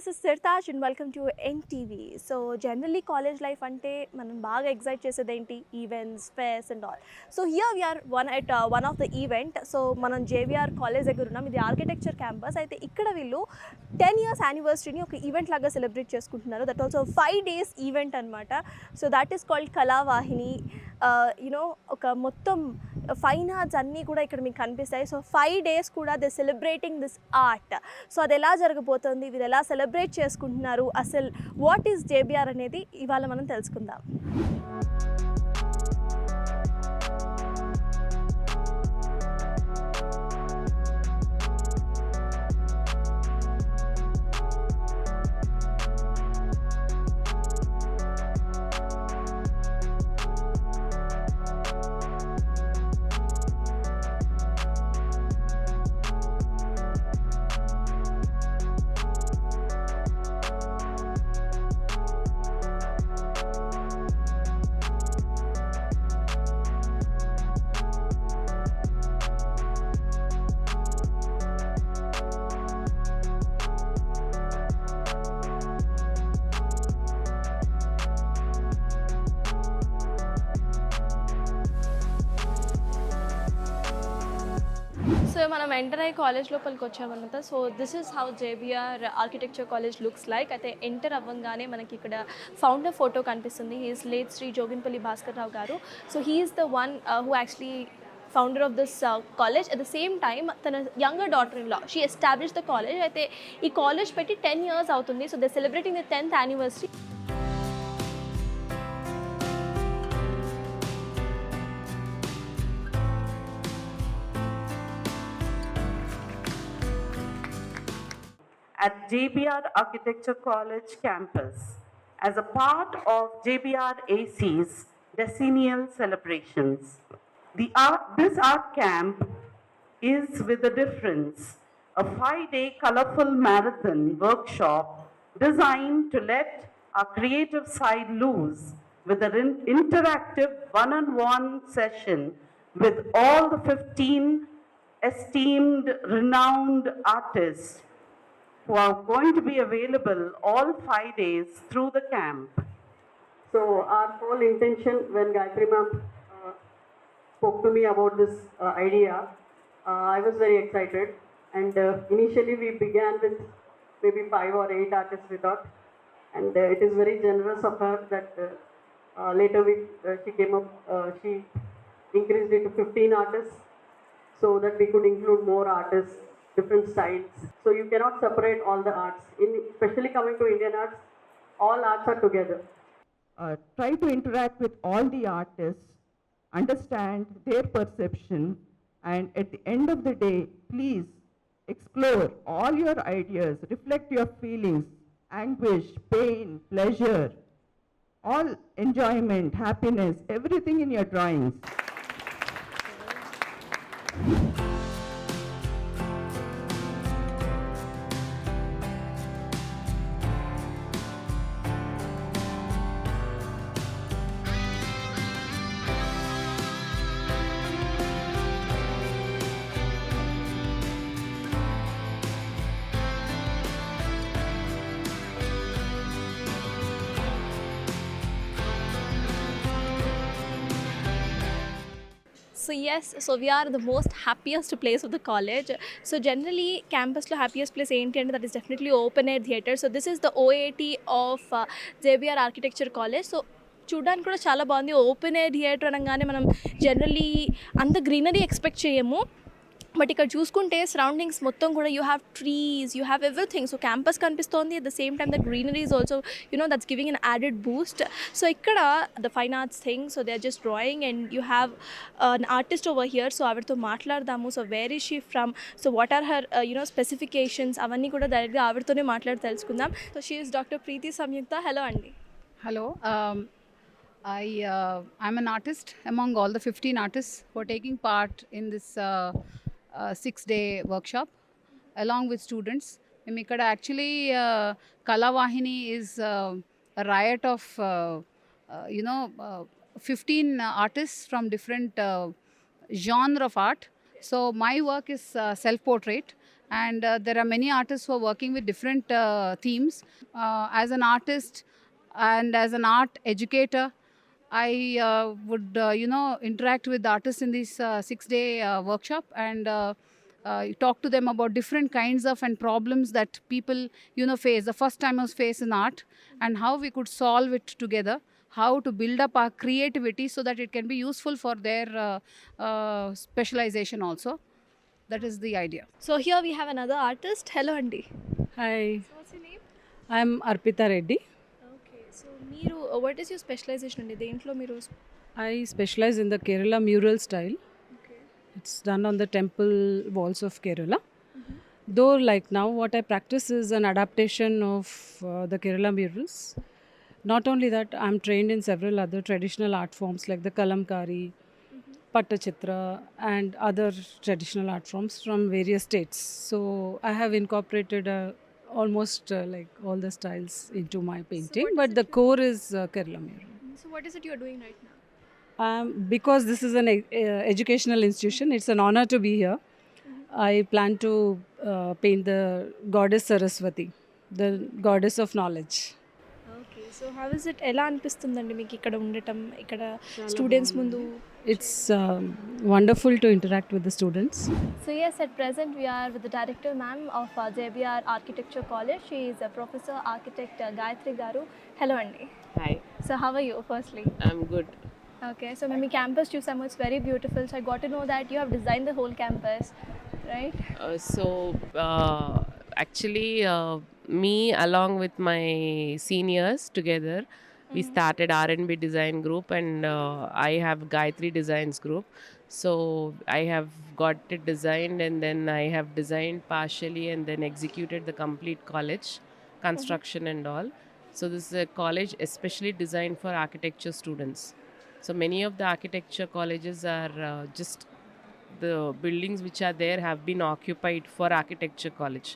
this is Sirtaj and welcome to NTV. So generally college life ante manam baga excite chesedi events, fairs and all. So here we are at one of the event. So manam JBR college దగ్గర ఉన్నాం. ఇది architecture campus. అయితే ఇక్కడ వీళ్ళు 10 years anniversary ని ఒక event లాగా celebrate చేసుకుంటున్నారు. దట్ ఆల్సో 5 days ఈవెంట్ అన్నమాట. So that is called Kalavahini. ఒక మొత్తం ఫైన్ ఆర్ట్స్ అన్నీ కూడా ఇక్కడ మీకు కనిపిస్తాయి. సో 5 days కూడా they celebrating this art. So అది ఎలా జరగబోతోంది, వీరు ఎలా సెలబ్రేట్ చేసుకుంటున్నారు, అసలు వాట్ ఈస్ JBR అనేది ఇవాళ మనం తెలుసుకుందాం. సో మనం ఎంటర్ అయ్యి కాలేజ్ లోపలికి వచ్చామన్నమాట. So this is how JBR architecture college looks like. అయితే ఎంటర్ అవ్వగానే మనకి ఇక్కడ ఫౌండర్ ఫోటో కనిపిస్తుంది. He is late Shri Joginpally Bhaskar Rao garu. So he is the one who actually founder of this college. At the same time తన younger daughter in law she establish the college. అయితే ఈ college పెట్టి 10 years అవుతుంది. So they celebrating the 10th anniversary. At JBR Architecture College campus as a part of JBRES decennial celebrations. This art camp is with a difference, a 5-day colorful marathon workshop designed to let our creative side loose with an interactive one-on-one session with all the 15 esteemed, renowned artists who are going to be available all 5 days through the camp. So our whole intention when Gayatri ma'am spoke to me about this idea, I was very excited, and initially we began with maybe 5 or 8 artists we thought, and it is very generous of her that later she increased it to 15 artists so that we could include more artists, different styles. So you cannot separate all the arts. Especially coming to Indian arts, all arts are together. Try to interact with all the artists, understand their perception, and at the end of the day, please explore all your ideas, reflect your feelings, anguish, pain, pleasure, all enjoyment, happiness, everything in your drawings. So yes, so we are the most happiest place of the college. So generally campus lo happiest place enti ante that is definitely open air theatre. So this is the OAT of JBR Architecture College. So చూడడానికి కూడా చాలా బాగుంది. Open air theatre అనగానే మనం generally అంత greenery expect చేయము, but ఇక్కడ చూసుకుంటే సరౌండింగ్స్ మొత్తం కూడా you have trees, you have everything. So campus కనిపిస్తోంది, at the same time the greenery is also that's giving an added boost. So ఇక్కడ the fine arts thing, so they are just drawing and you have an artist over here. So ఆవిడతో మాట్లాడదాము. So where is she from, so what are her specifications, అవన్నీ కూడా డైరెక్ట్గా ఆవిడతోనే మాట్లాడి తెలుసుకుందాం. So she is doctor Preethi Samyuktha. Hello అండి. Hello. I'm an artist among all the 15 artists who are taking part in this 6-day workshop along with students. Actually, Kalavahini is a riot of 15 artists from different genre of art. So my work is self-portrait, and there are many artists who are working with different themes. As an artist and as an art educator, I would interact with the artists in this 6-day workshop, and talk to them about different kinds of and problems that people face, the first timers face in art, and how we could solve it together, how to build up our creativity so that it can be useful for their specialization also. That is the idea. So here we have another artist. Hello, Andy. Hi, So what's your name? I'm Arpita Reddy. Okay. So మీరు what is your specialization అండి దేంట్లో మీరు I specialize in the Kerala mural style. Okay. It's done on the temple walls of Kerala. Though, like now, what I practice is an adaptation of the Kerala murals. Not only that, I'm trained in several other traditional art forms like the kalamkari, pattachitra, and other traditional art forms from various states. So I have incorporated almost like all the styles into my painting, what is but it the core is Kerala mural. So what is it you're doing right now? Because this is an educational institution, it's an honor to be here. I plan to paint the goddess Saraswati, the goddess of knowledge. Okay so how is it ఎలా అనిపిస్తుందండి మీకు ఇక్కడ ఉండటం ఇక్కడ students ముందు It's wonderful to interact with the students. So yes, at present we are with the director ma'am of JBR Architecture College. She is a professor architect Gayatri Garu. Hello Andy. Hi, So how are you firstly? I'm good. Okay, so మేము campus చూసాము, it's very beautiful. So I got to know that you have designed the whole campus, right? Actually, me along with my seniors together, we started R&B design group, and I have Gayatri Designs group. So I have got it designed, and then I have designed partially and then executed the complete college construction and all. So this is a college especially designed for architecture students. So many of the architecture colleges are just the buildings which are there have been occupied for architecture college,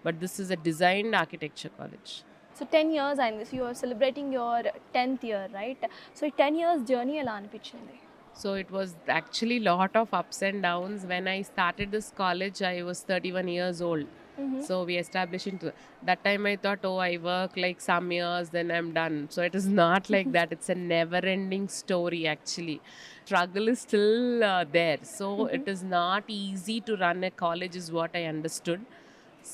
but this is a designed architecture college. So 10 years అయింది. So you are celebrating your 10th year, right? So ఈ 10 years journey ఎలా అనిపించింది? So it was actually lot of ups and downs. When I started this college, I was 31 years old. So we established into that time. I thought, oh, I work like some years, then I'm done. So it is not like that. It's a never-ending story. Actually, struggle is still there. So it is not easy to run a college, is what I understood.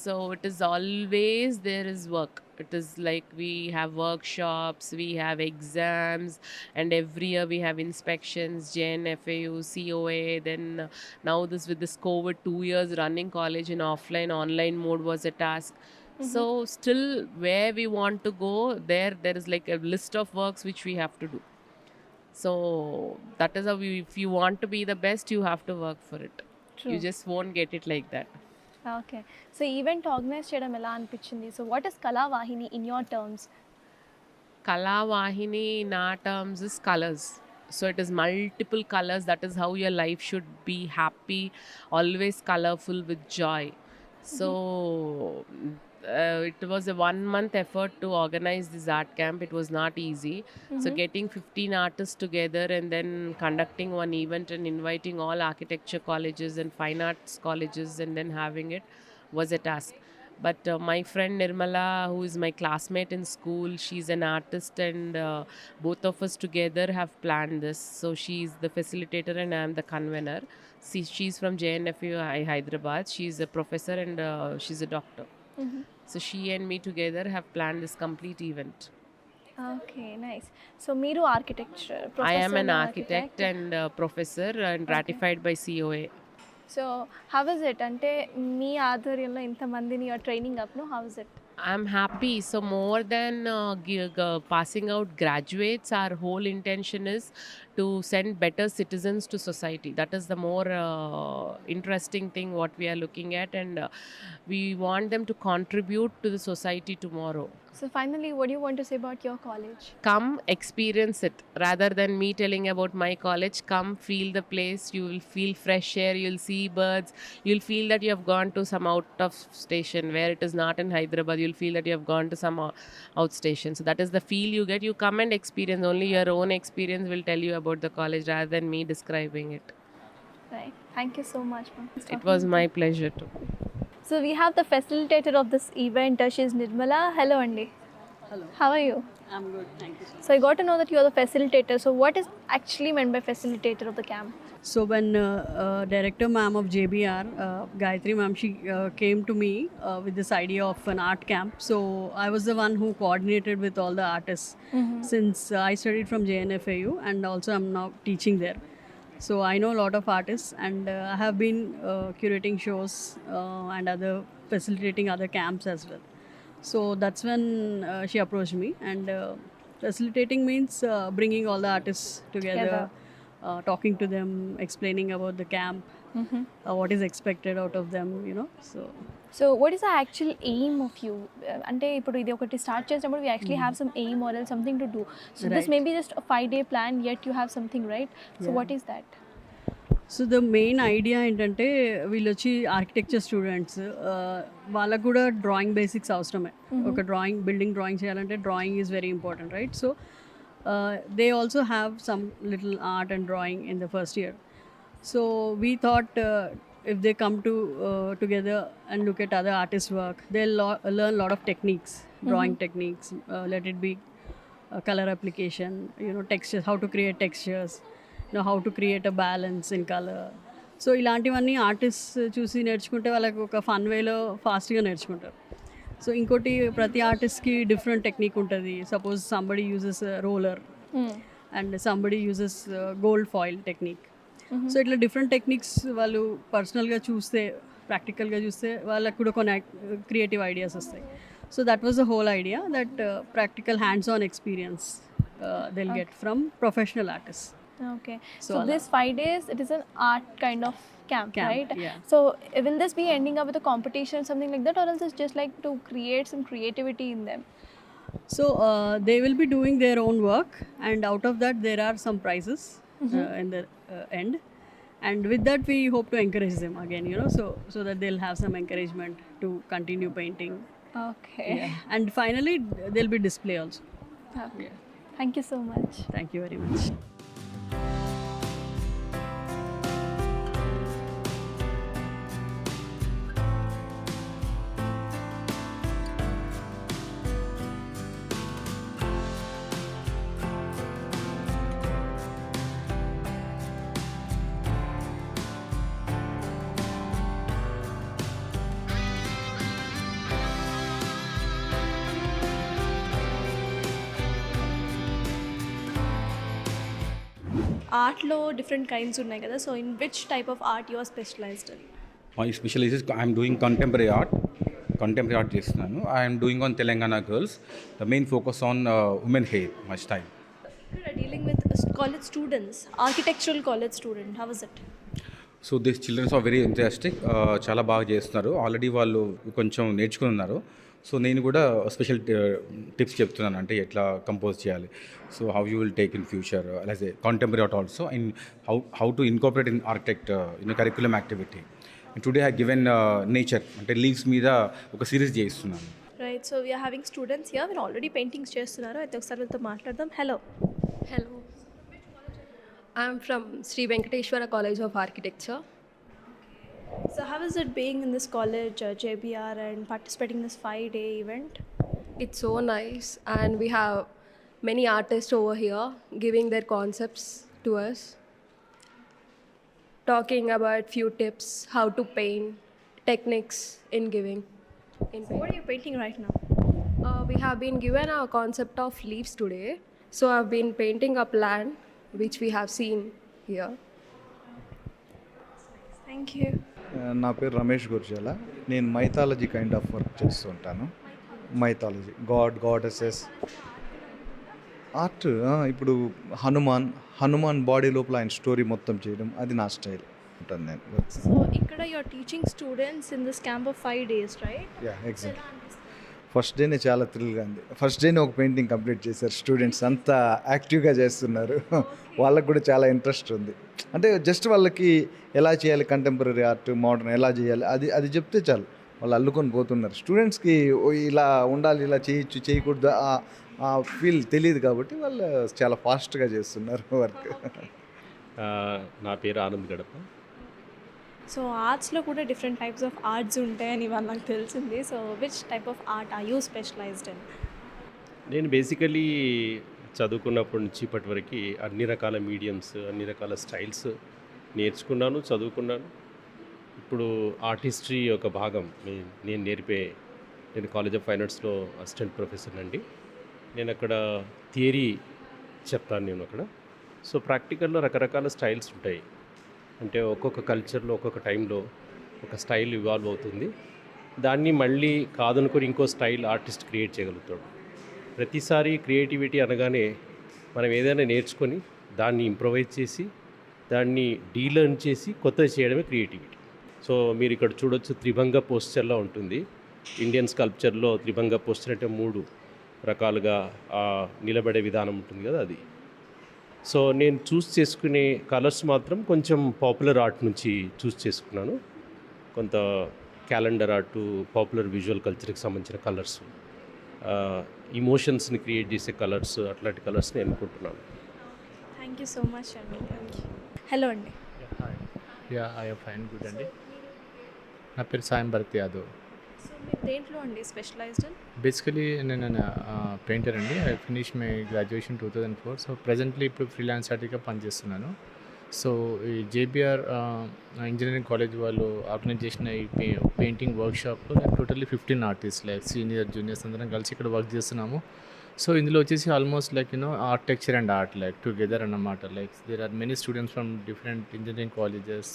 So it is always there is work. It is like we have workshops, we have exams, and every year we have inspections, JN, FAU, COA. Then now this with this COVID 2 years running college in offline, online mode was a task. So still where we want to go, there is like a list of works which we have to do. So that is how if you want to be the best, you have to work for it. You just won't get it like that. Okay so event organise చేయడం ఎలా అనిపించింది? So what is Kalavahini in your terms? Kalavahini in our terms is colors. So it is multiple colors. That is how your life should be happy, always colorful with joy. So it was a 1-month effort to organize this art camp. It was not easy. So getting 15 artists together and then conducting one event and inviting all architecture colleges and fine arts colleges and then having it was a task. But my friend Nirmala, who is my classmate in school, she's an artist, and both of us together have planned this. So she's the facilitator and I'm the convener. She's from JNFU Hyderabad. She's a professor and she's a doctor. So she and me together have planned this complete event. Okay nice. So మీరు architecture I am an architect and professor and ratified by COA. So how is it అంటే మీ ఆధ్వర్యంలో ఇంతమందిని you're training up no how is it? I'm happy. So more than passing out graduates, our whole intention is to send better citizens to society. That is the more interesting thing what we are looking at, and we want them to contribute to the society tomorrow. So finally, what do you want to say about your college? Come experience it rather than me telling about my college. Come feel the place. You will feel fresh air, you'll see birds, you'll feel that you have gone to some out of station where it is not in Hyderabad. You'll feel that you have gone to some out station. So that is the feel you get. You come and experience. Only your own experience will tell you about the college rather than me describing it. Right. Thank you so much, ma'am. It was my pleasure too. So we have the facilitator of this event. She's Nirmala. Hello, Andy. Hello. How are you? I'm good, thank you. So I got to know that you are the facilitator. So what is actually meant by facilitator of the camp? So when director ma'am of JBR, Gayatri ma'am, she came to me with this idea of an art camp. So I was the one who coordinated with all the artists since I studied from JNFAU and also I'm now teaching there. So I know a lot of artists and I have been curating shows and other facilitating other camps as well. So that's when she approached me and facilitating means bringing all the artists together. Talking to them, explaining about the camp, what is expected out of them, you know. So what is the actual aim of you? అంటే ఇప్పుడు ఇది ఒకటి start చేసినప్పుడు we actually have some aim or else something to do. So this may be just a 5-day plan, yet you have something, right? So what is that? So the main idea ఏంటంటే వీళ్ళు వచ్చి architecture students వాళ్ళకు కూడా drawing basics అవసరమే. ఒక building drawing చేయాలంటే drawing is very important, right? So they also have some little art and drawing in the first year. So we thought if they come together and look at other artists' work, they'll learn a lot of techniques, drawing techniques. Let it be color application, you know, textures, how to create textures, you know, how to create a balance in color. So ఇలాంటివన్నీ artist చూసి నేర్చుకుంటే వాళ్ళకి ఒక fun వేలో ఫాస్ట్గా నేర్చుకుంటారు. So ఇంకోటి ప్రతి ఆర్టిస్ట్కి డిఫరెంట్ టెక్నిక్ ఉంటుంది. Suppose somebody uses roller and somebody uses gold foil technique. So ఇట్లా డిఫరెంట్ టెక్నిక్స్ వాళ్ళు పర్సనల్గా చూస్తే, ప్రాక్టికల్గా చూస్తే వాళ్ళకు కూడా కొన్ని క్రియేటివ్ ఐడియాస్ వస్తాయి. So that was the whole idea, that practical hands on experience they'll get from professional artist. Okay. So this 5 days, it is an art kind of camp, right? Yeah. So will this be ending up with a competition, something like that, or else it's just like to create some creativity in them? So they will be doing their own work, and out of that there are some prizes in the end. And with that we hope to encourage them again, you know, so that they'll have some encouragement to continue painting. Okay. Yeah. And finally there'll be display also. Okay. Thank you so much. Thank you very much. ఆర్ట్లో different kinds ఉన్నాయి కదా, so in which type of art you are specialised in? My specialty is I'm doing contemporary art చేస్తున్నాను. I'm doing on Telangana girls. The main focus on women hair, my style. Dealing with college students, architectural college student, how is it? So this childrens are very enthusiastic. చాలా బాగా చేస్తున్నారు. Already వాళ్ళు కొంచెం నేర్చుకుని ఉన్నారు. So నేను కూడా స్పెషల్ టిప్స్ చెప్తున్నాను, అంటే ఎట్లా కంపోజ్ చేయాలి, so how you will take in future as a contemporary art also, and how to incorporate in architect in curriculum activity. Today I given nature, అంటే లీవ్స్ మీద ఒక సిరీస్ చేస్తున్నాను. Right. So we're having students here, మీరు already paintings చేస్తున్నారు. అయితే ఒకసారి వీళ్ళతో మాట్లాడదాం. Hello. Hello. I am from Sri Venkateshwara College of Architecture. So how is it being in this college, JBR, and participating in this 5-day event? It's so nice, and we have many artists over here giving their concepts to us, talking about few tips how to paint, techniques in giving. So what are you painting right now? We have been given a concept of leaves today, so I've been painting a plant which we have seen here. Thank you. నా పేరు రమేష్ గుర్జాల. నేను mythology kind of work చేస్తూ ఉంటాను. Mythology, goddesses art. ఇప్పుడు Hanuman body లోపల ఆయన story మొత్తం చేయడం, అది నా స్టైల్ ఉంటుంది. నేను So ఇక్కడ you're teaching students in this camp of 5 days, right? Exact. First డేనే చాలా థ్రిల్గా ఉంది. ఫస్ట్ డేనే ఒక పెయింటింగ్ కంప్లీట్ చేశారు స్టూడెంట్స్. అంతా యాక్టివ్గా చేస్తున్నారు. వాళ్ళకు కూడా చాలా ఇంట్రెస్ట్ ఉంది. అంటే జస్ట్ వాళ్ళకి ఎలా చేయాలి, కంటెంపరీ ఆర్ట్, మోడర్న్ ఎలా చేయాలి, అది చెప్తే చాలు, వాళ్ళు అల్లుకొని పోతున్నారు. స్టూడెంట్స్కి ఇలా ఉండాలి, ఇలా చేయొచ్చు, చేయకూడదు ఆ ఫీల్ తెలియదు కాబట్టి వాళ్ళు చాలా ఫాస్ట్గా చేస్తున్నారు వర్క్. నా పేరు ఆనంద్ గడప. సో ఆర్ట్స్లో కూడా డిఫరెంట్ టైప్స్ ఆఫ్ ఆర్ట్స్ ఉంటాయని ఇవాళ నాకు తెలిసింది. So which type of art are you specialised in? నేను బేసికలీ చదువుకున్నప్పటి నుంచి ఇప్పటి వరకు అన్ని రకాల మీడియమ్స్, అన్ని రకాల స్టైల్స్ నేర్చుకున్నాను, చదువుకున్నాను. ఇప్పుడు ఆర్ట్ హిస్టరీ ఒక భాగం నేను కాలేజ్ ఆఫ్ ఫైన్ ఆర్ట్స్లో అసిస్టెంట్ ప్రొఫెసర్ అండి. నేను అక్కడ థియరీ చెప్తాను నేను అక్కడ. సో ప్రాక్టికల్లో రకరకాల స్టైల్స్ ఉంటాయి. అంటే ఒక్కొక్క కల్చర్లో ఒక్కొక్క టైంలో ఒక స్టైల్ ఇవాల్వ్ అవుతుంది. దాన్ని మళ్ళీ కాదనుకొని ఇంకో స్టైల్ ఆర్టిస్ట్ క్రియేట్ చేయగలుగుతాడు. ప్రతిసారి క్రియేటివిటీ అనగానే మనం ఏదైనా నేర్చుకొని దాన్ని ఇంప్రొవైజ్ చేసి దాన్ని డీలర్న్ చేసి కొత్తది చేయడమే క్రియేటివిటీ. సో మీరు ఇక్కడ చూడొచ్చు, త్రిభంగ పోస్చర్లో ఉంటుంది. ఇండియన్ స్కల్ప్చర్లో త్రిభంగ పోస్చర్ అంటే 3 రకాలుగా నిలబడే విధానం ఉంటుంది కదా, అది. సో నేను చూస్ చేసుకునే కలర్స్ మాత్రం కొంచెం పాపులర్ ఆర్ట్ నుంచి చూస్ చేసుకున్నాను. కొంత క్యాలెండర్ ఆర్టు, పాపులర్ విజువల్ కల్చర్కి సంబంధించిన కలర్స్, ఇమోషన్స్ని క్రియేట్ చేసే కలర్స్, అట్లాంటి కలర్స్ని ఎన్నుకుంటున్నాను. థ్యాంక్ యూ సో మచ్ అండి. Thank you. హలో అండి. ఐ ఫైన్ గుడ్ అండి. నా పేరు సాయం భరత్ యాదవ్. సో మీరు దేంట్లో అండి స్పెషలైజ్డ్ ఇన్? బేసికలీ నేను పెయింటర్ అండి. I finish my graduation 2004. So presently ఇప్పుడు ఫ్రీలాన్స్ ఆర్టిస్ట్గా పనిచేస్తున్నాను. సో ఈ JBR ఇంజనీరింగ్ కాలేజ్ వాళ్ళు ఆర్గనైజ్ చేసిన ఈ పెయింటింగ్ వర్క్షాప్లో నేను totally 15 artist like senior juniors అందరం కలిసి ఇక్కడ వర్క్ చేస్తున్నాము. సో ఇందులో వచ్చేసి almost like architecture and art like together అన్నమాట. Like there are many students from different engineering colleges.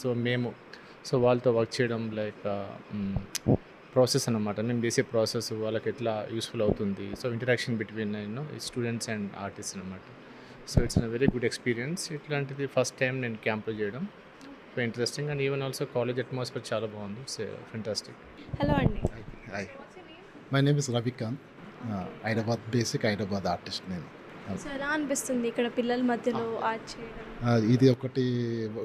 So వాళ్ళతో వర్క్ చేయడం లైక్ ప్రాసెస్ అన్నమాట. మేము చేసే ప్రాసెస్ వాళ్ళకి ఎట్లా యూస్ఫుల్ అవుతుంది. So interaction between students and artist అన్నమాట. So it's a very good experience. ఇట్లాంటిది ఫస్ట్ టైం నేను క్యాంప్లో చేయడం interesting. And even also college atmosphere చాలా బాగుంది. It's fantastic. హలో అండి. Hi. My name is Ravikant. Hyderabad, basic Hyderabad artist నేను. So ఎలా అనిపిస్తుంది ఇక్కడ పిల్లల మధ్యలో ఆర్ట్ చేయడం? ఇది ఒకటి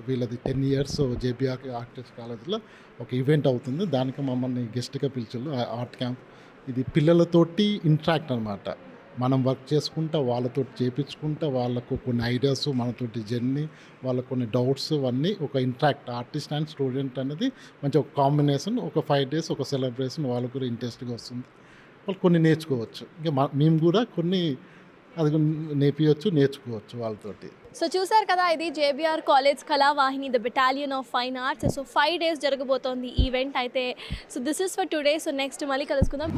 వీళ్ళది 10 years JBR ఆర్టిస్ట్ కాలేజ్లో ఒక ఈవెంట్ అవుతుంది. దానికి మమ్మల్ని గెస్ట్గా పిలిచారు. ఆర్ట్ క్యాంప్ ఇది పిల్లలతోటి ఇంట్రాక్ట్ అనమాట. మనం వర్క్ చేసుకుంటా వాళ్ళతో చేయించుకుంటా వాళ్ళకు కొన్ని ఐడియాస్, మనతోటి జర్నీ, వాళ్ళకు కొన్ని డౌట్స్, అన్నీ ఒక ఇంట్రాక్ట్ ఆర్టిస్ట్ అండ్ స్టూడెంట్ అనేది మంచి ఒక కాంబినేషన్. ఒక 5 days ఒక సెలబ్రేషన్ వాళ్ళకు కూడా ఇంట్రెస్ట్గా వస్తుంది. వాళ్ళు కొన్ని నేర్చుకోవచ్చు. ఇంకా మేము కూడా కొన్ని అది నేర్చుకోవచ్చు వాళ్ళతోటి. సో చూసారు కదా, ఇది JBR college Kalavahini the battalion of fine arts. So 5 days జరగబోతోంది ఈవెంట్ అయితే. So this is for today. So next మళ్ళీ కలుసుకుందాం.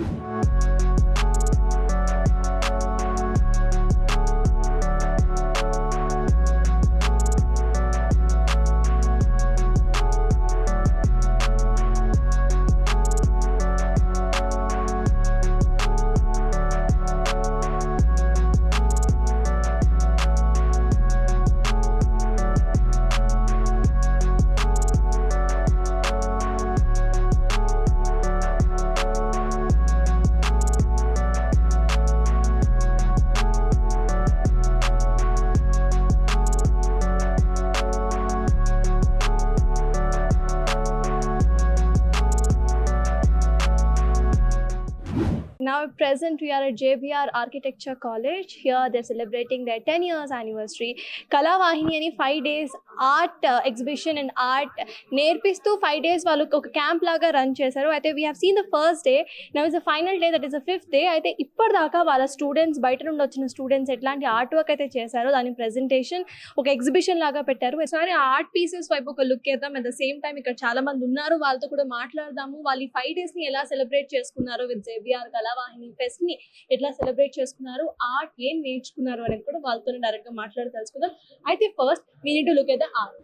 Now at present we are at JBR Architecture College. Here they're celebrating their 10 years anniversary. Kalavahini ani 5 days art exhibition and art నేర్పిస్తూ 5 days వాళ్ళు ఒక camp లాగా run చేశారు. అయితే we have seen the first day. Now is the final day, that is the 5th day. అయితే ఇప్పటిదాకా వాళ్ళ students, బయట నుండి వచ్చిన స్టూడెంట్స్ ఎట్లాంటి ఆర్ట్ వర్క్ అయితే చేశారో దాని ప్రెజెంటేషన్ ఒక ఎగ్జిబిషన్ లాగా పెట్టారు. ఒకసారి ఆర్ట్ పీసెస్ వైపు ఒక లుక్ వేద్దాం. అట్ ద సేమ్ టైం ఇక్కడ చాలా మంది ఉన్నారు, వాళ్ళతో కూడా మాట్లాడదాము. వాళ్ళు ఈ 5 days ని ఎలా సెలబ్రేట్ చేసుకున్నారు, విత్ JBR కళావాహిని ఫెస్ట్ ని ఎట్లా సెలబ్రేట్ చేసుకున్నారు, ఆర్ట్ ఏం నేర్చుకున్నారు అనేది కూడా వాళ్ళతో డైరెక్ట్ గా మాట్లాడి తెలుసుకుందాం. అయితే first we need to look at the art.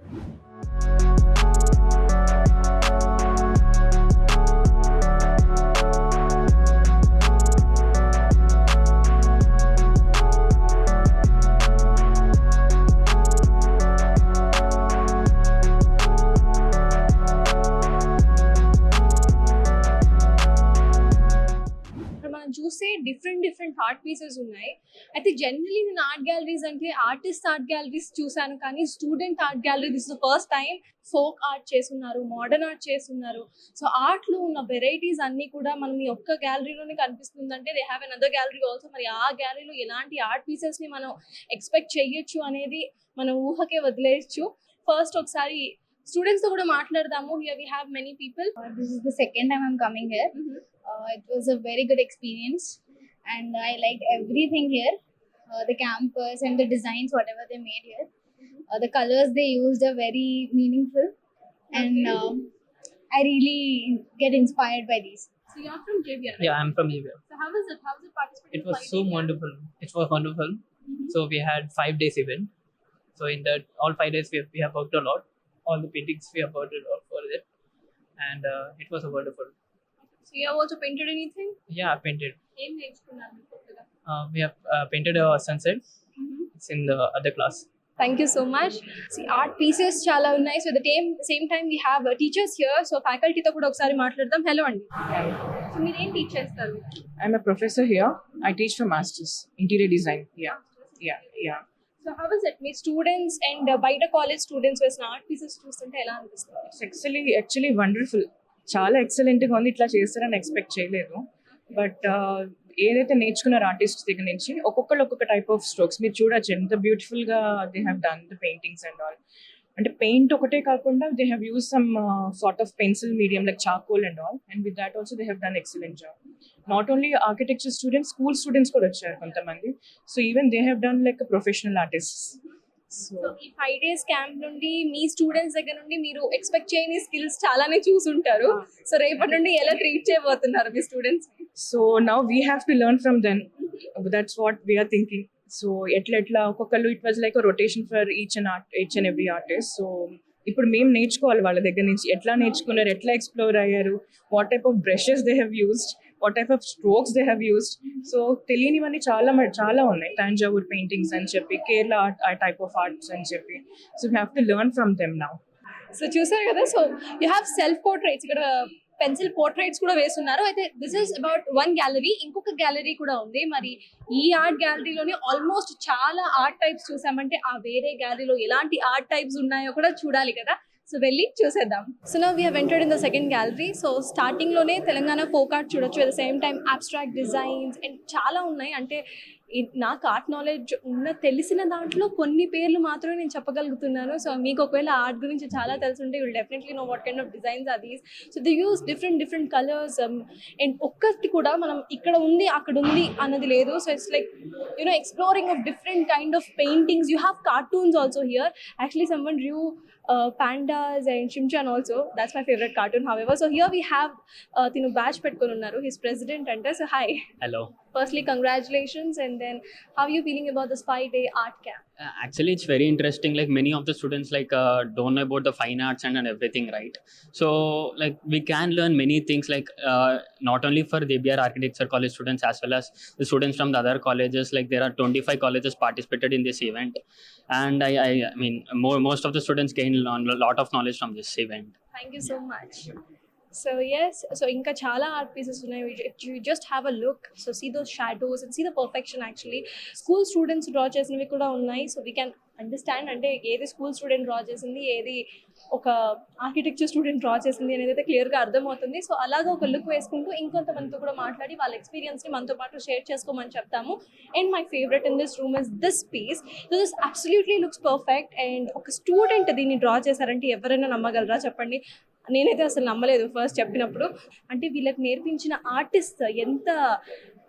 చూస్తే డిఫరెంట్ ఆర్ట్ పీసెస్ ఉన్నాయి. అయితే జనరలీ నేను ఆర్ట్ గ్యాలరీస్ అంటే ఆర్టిస్ట్ ఆర్ట్ గ్యాలరీస్ చూసాను, కానీ student art gallery this is the first time. Folk art చేస్తున్నారు, మోడర్న్ ఆర్ట్ చేస్తున్నారు. సో ఆర్ట్లో ఉన్న వెరైటీస్ అన్నీ కూడా మనం ఈ ఒక్క గ్యాలరీలోనే కనిపిస్తుందంటే they have another gallery also. మరి ఆ గ్యాలరీలో ఎలాంటి ఆర్ట్ పీసెస్ని మనం ఎక్స్పెక్ట్ చేయొచ్చు అనేది మనం ఊహకే వదిలేయచ్చు. ఫస్ట్ ఒకసారి స్టూడెంట్స్తో కూడా మాట్లాడదాము. Here we have many people. This is the second time I'm coming here. It was a very good experience, and I liked everything here. The campus and the designs, whatever they made here. The colors they used are very meaningful, and I really get inspired by these. So you're from JBR, right? Yeah, I'm from JBR. So how was it? How was it participating? It was so wonderful. It was wonderful. So we had 5 days event. So in that all 5 days we have worked a lot. All the paintings we have worked a lot for it, and it was a wonderful. So you have also painted anything? Yeah, I painted. ఏం నేర్చుకున్నారు కొత్తగా? We have painted a sunset. It's in the other class. Thank you so much. See, art pieces చాలా ఉన్నాయి. So the same time we have teachers here. So faculty తో కూడా ఒకసారి మాట్లాడదాం. Hello అండి. సో మీరు ఏం టీచ్ చేస్తారు? I'm a professor here. I teach for masters, interior design. Yeah. So how is it? Me students and బయట college students వేసిన ఆర్ట్ పీసెస్ చూస్తుంటే ఎలా అనిపిస్తుంది? It's actually wonderful. చాలా ఎక్సలెంట్గా ఉంది. ఇట్లా చేస్తారని ఎక్స్పెక్ట్ చేయలేదు. బట్ ఏదైతే నేర్చుకున్నారు ఆర్టిస్ట్ దగ్గర నుంచి ఒక్కొక్కరు ఒక్కొక్క టైప్ ఆఫ్ స్ట్రోక్స్ మీరు చూడొచ్చు ఎంత బ్యూటిఫుల్గా they have done the paintings and all. అంటే పెయింట్ ఒకటే కాకుండా they have use some sort of pencil medium like charcoal and all, and with that also they have done excellent job. Not only architecture students, school students కూడా వచ్చారు కొంతమంది. So even they have done like professional artists. So ఈ 5 days camp నుండి మీ students దగ్గర నుండి మీరు expect చేయని skills చాలానే చూసుంటారు. సో రేపటి నుండి ఎలా ట్రీట్ చేయబోతున్నారు మీ students? So now we have to learn from then. That's what we're thinking. So ఎట్లా ఒక్కొక్కరు it was like rotation for each and every artist. So ఇప్పుడు మేము నేర్చుకోవాలి వాళ్ళ దగ్గర నుంచి ఎట్లా నేర్చుకున్నారు, ఎట్లా ఎక్స్ప్లోర్ అయ్యారు, what type of brushes they have used, what type of strokes they have used. So తెలియనివన్నీ చాలా ఉన్నాయి. తంజావూర్ పెయింటింగ్స్ అని చెప్పి, కేరళ టైప్ ఆఫ్ ఆర్ట్స్ అని చెప్పి. So we have to learn from them now. So చూసారు కదా. So you have self portraits, ఇక్కడ పెన్సిల్ పోర్ట్రేట్స్ కూడా వేస్తున్నారు. అయితే దిస్ ఈస్ అబౌట్ 1 gallery. ఇంకొక గ్యాలరీ కూడా ఉంది. మరి ఈ ఆర్ట్ గ్యాలరీలోనే ఆల్మోస్ట్ చాలా ఆర్ట్ టైప్స్ చూసామంటే ఆ వేరే గ్యాలరీలో ఎలాంటి ఆర్ట్ టైప్స్ ఉన్నాయో కూడా చూడాలి కదా. సో వెళ్ళి చూసేద్దాం. So now we have entered in the second gallery. So స్టార్టింగ్లోనే తెలంగాణ ఫోక్ ఆర్ట్ చూడొచ్చు. At the same time abstract designs and చాలా ఉన్నాయి. అంటే నాకు ఆర్ట్ నాలెడ్జ్ తెలిసిన దాంట్లో కొన్ని పేర్లు మాత్రమే నేను చెప్పగలుగుతున్నాను. సో మీకు ఒకవేళ ఆర్ట్ గురించి చాలా తెలుసుంటే you will definitely know what kind of designs are these. So they use different colours and ఒక్కటి కూడా మనం ఇక్కడ ఉంది అక్కడ ఉంది అన్నది లేదు. So it's like exploring of different kind of paintings. You have cartoons also here. Actually someone drew pandas and Shimchan also. That's my favorite cartoon however. So here we have tinu badge petkoni unnaru. He's president ante. So hi. Hello. Firstly congratulations, and then how are you feeling about this 5-day art camp? Actually it's very interesting. Like many of the students don't know about the fine arts and everything, right? So like we can learn many things, like not only for JBR architecture college students as well as the students from the other colleges. Like there are 25 colleges participated in this event, and I mean most of the students gain a lot of knowledge from this event. Thank you so much. So yes, so inka chala art pieces unnai. You just have a look. So see those shadows and see the perfection actually. School students draw chesinavi kuda unnai. So we can understand అంటే ఏది school student draw చేసింది, ఏది ఒక architecture student draw చేసింది అనేది అయితే క్లియర్గా అర్థమవుతుంది. సో అలాగా ఒక లుక్ వేసుకుంటూ ఇంకొంతమందితో కూడా మాట్లాడి వాళ్ళ ఎక్స్పీరియన్స్ని మనతో పాటు షేర్ చేసుకోమని చెప్తాము. And my favourite in this room is this piece. So this absolutely looks perfect. And ఒక స్టూడెంట్ దీన్ని డ్రా చేశారంటే ఎవరైనా నమ్మగలరా చెప్పండి? నేనైతే అసలు నమ్మలేదు ఫస్ట్ చెప్పినప్పుడు. అంటే వీళ్ళకి నేర్పించిన ఆర్టిస్ట్ ఎంత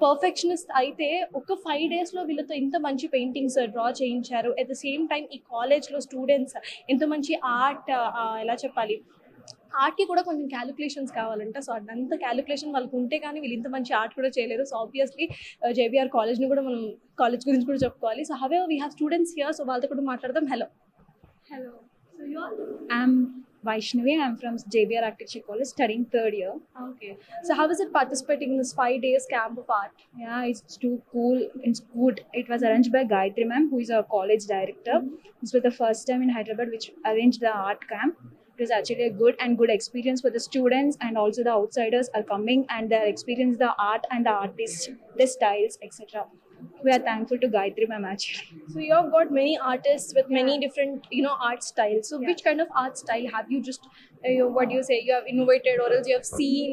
పర్ఫెక్షనిస్ట్ అయితే ఒక 5 daysలో వీళ్ళతో ఇంత మంచి పెయింటింగ్స్ డ్రా చేయించారు. అట్ ద సేమ్ టైం ఈ కాలేజ్లో స్టూడెంట్స్ ఎంత మంచి ఆర్ట్, ఎలా చెప్పాలి, ఆర్ట్కి కూడా కొంచెం క్యాలిక్యులేషన్స్ కావాలంట. సో అదంతా క్యాలిక్యులేషన్ వాళ్ళకి ఉంటే కానీ వీళ్ళు ఇంత మంచి ఆర్ట్ కూడా చేయలేరు. సో ఆబ్వియస్లీ JBR కాలేజ్ని కూడా మనం కాలేజ్ గురించి కూడా చెప్పుకోవాలి. So however we have students here. So వాళ్ళతో కూడా మాట్లాడదాం. Hello. So you are? I'm Vaishnavi. I'm from JBR Architecture College studying 3rd year. Okay. So how is it participating in this 5 days camp of art? Yeah, it's too cool. It's good. It was arranged by Gayatri ma'am, who is a college director. This was the first time in Hyderabad which arranged the art camp. It was actually a good experience for the students, and also the outsiders are coming and they experience the art and the artists, the styles, etc. We are thankful to Gayatri ma'am actually. So you have got many artists with many different, art styles. So which kind of art style have you just, what do you say, you have innovated or else you have seen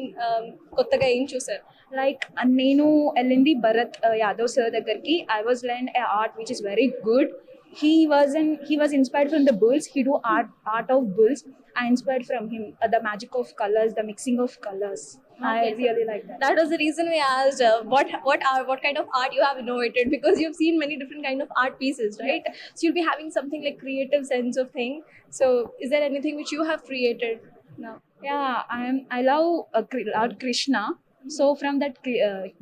kottaga em chusaru? Like nenu ellindi Bharat Yadav sir దగ్గరికి I was learned a art which is very good. he was inspired from the bulls. He do art of bulls. I inspired from him, the magic of colors, the mixing of colors. I Okay, so really like that. that was the reason we asked what kind of art you have innovated, because you've seen many different kind of art pieces, right? So you'll be having something like creative sense of thing. So is there anything which you have created now? Yeah, I love Lord Krishna. So from that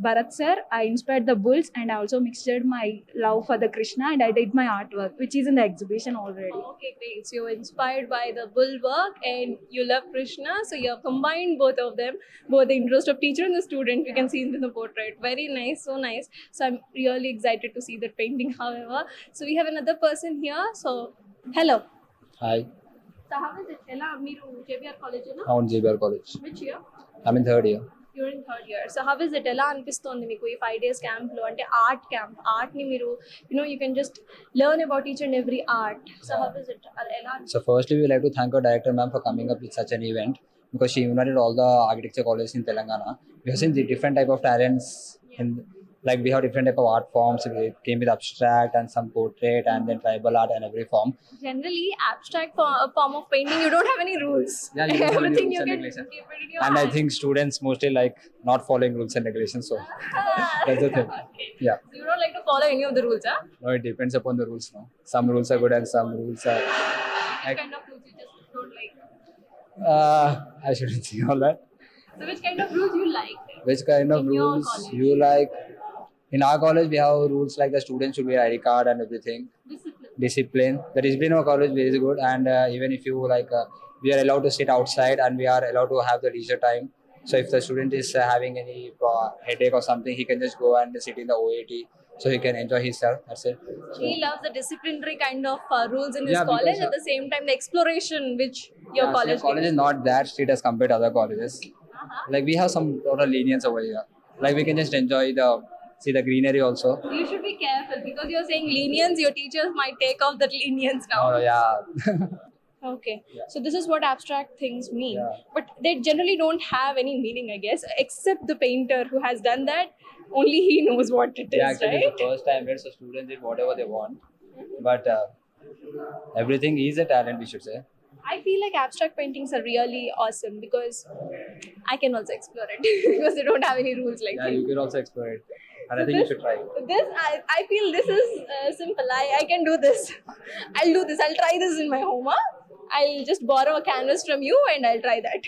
Bharat sir, I inspired the bulls, and I also mixed my love for the Krishna, and I did my artwork, which is in the exhibition already. Okay, great. So you're inspired by the bull work and you love Krishna. So you have combined both of them, both the interest of teacher and the student. You can see in the portrait. Very nice, so nice. So I'm really excited to see that painting, however. So we have another person here. So hello. Hi, So how is it? Ella, Miru, JBR college, no? I'm JBR college. Which year? I'm in third year. You're in third year. So how is it? ఎలా అనిపిస్తుంది మీకు ఈ 5 days camp లో, అంటే art camp, art ని మీరు you can just learn about each and every art. So how is it? ఎలా So firstly, we would like to thank our director ma'am for coming up with such an event because she invited all the architecture colleges in Telangana. We have seen the different type of talents in, like we have different type of art forms. We came with abstract and some portrait and then tribal art and every form. generally abstract form of painting, you don't have any rules. Yeah, you don't have any Everything rules you and can regulations. keep it in your And I hand. think students mostly like not following rules and regulations. So that's the thing. Yeah. So you don't like to follow any of the rules, huh? No, it depends upon the rules. No, some rules are good and some rules are. Which kind of rules you just don't like? I shouldn't say all that. So which kind of rules you like? Which kind of In your rules college? you like? In our college, we have rules like the students should wear ID card and everything. Discipline. The discipline of our college is very good, and even if you like, we are allowed to sit outside and we are allowed to have the leisure time. So if the student is having any headache or something, he can just go and sit in the OAT, so he can enjoy himself. That's it. So, He loves the disciplinary kind of rules in his Yeah, college, because, at the same time the exploration which your yeah, college college gives. is not that strict as compared to other colleges. Like we have some total lenience over here. Like we can just enjoy see the greenery also. You should be careful because you're saying lenience, your teachers might take off that lenience now. Oh yeah. Okay, so this is what abstract things mean, but they generally don't have any meaning, I guess, except the painter who has done that. Only he knows what it is, Yeah, actually, right? it's the first time that so students did whatever they want, but everything is a talent, we should say. I feel like abstract paintings are really awesome because I can also explore it because they don't have any rules like Yeah, that. you can also explore it, and I think you should try it. This I feel this is simple. I can do this. I'll do this. I'll try this in my home. Huh? I'll just borrow a canvas from you and I'll try that.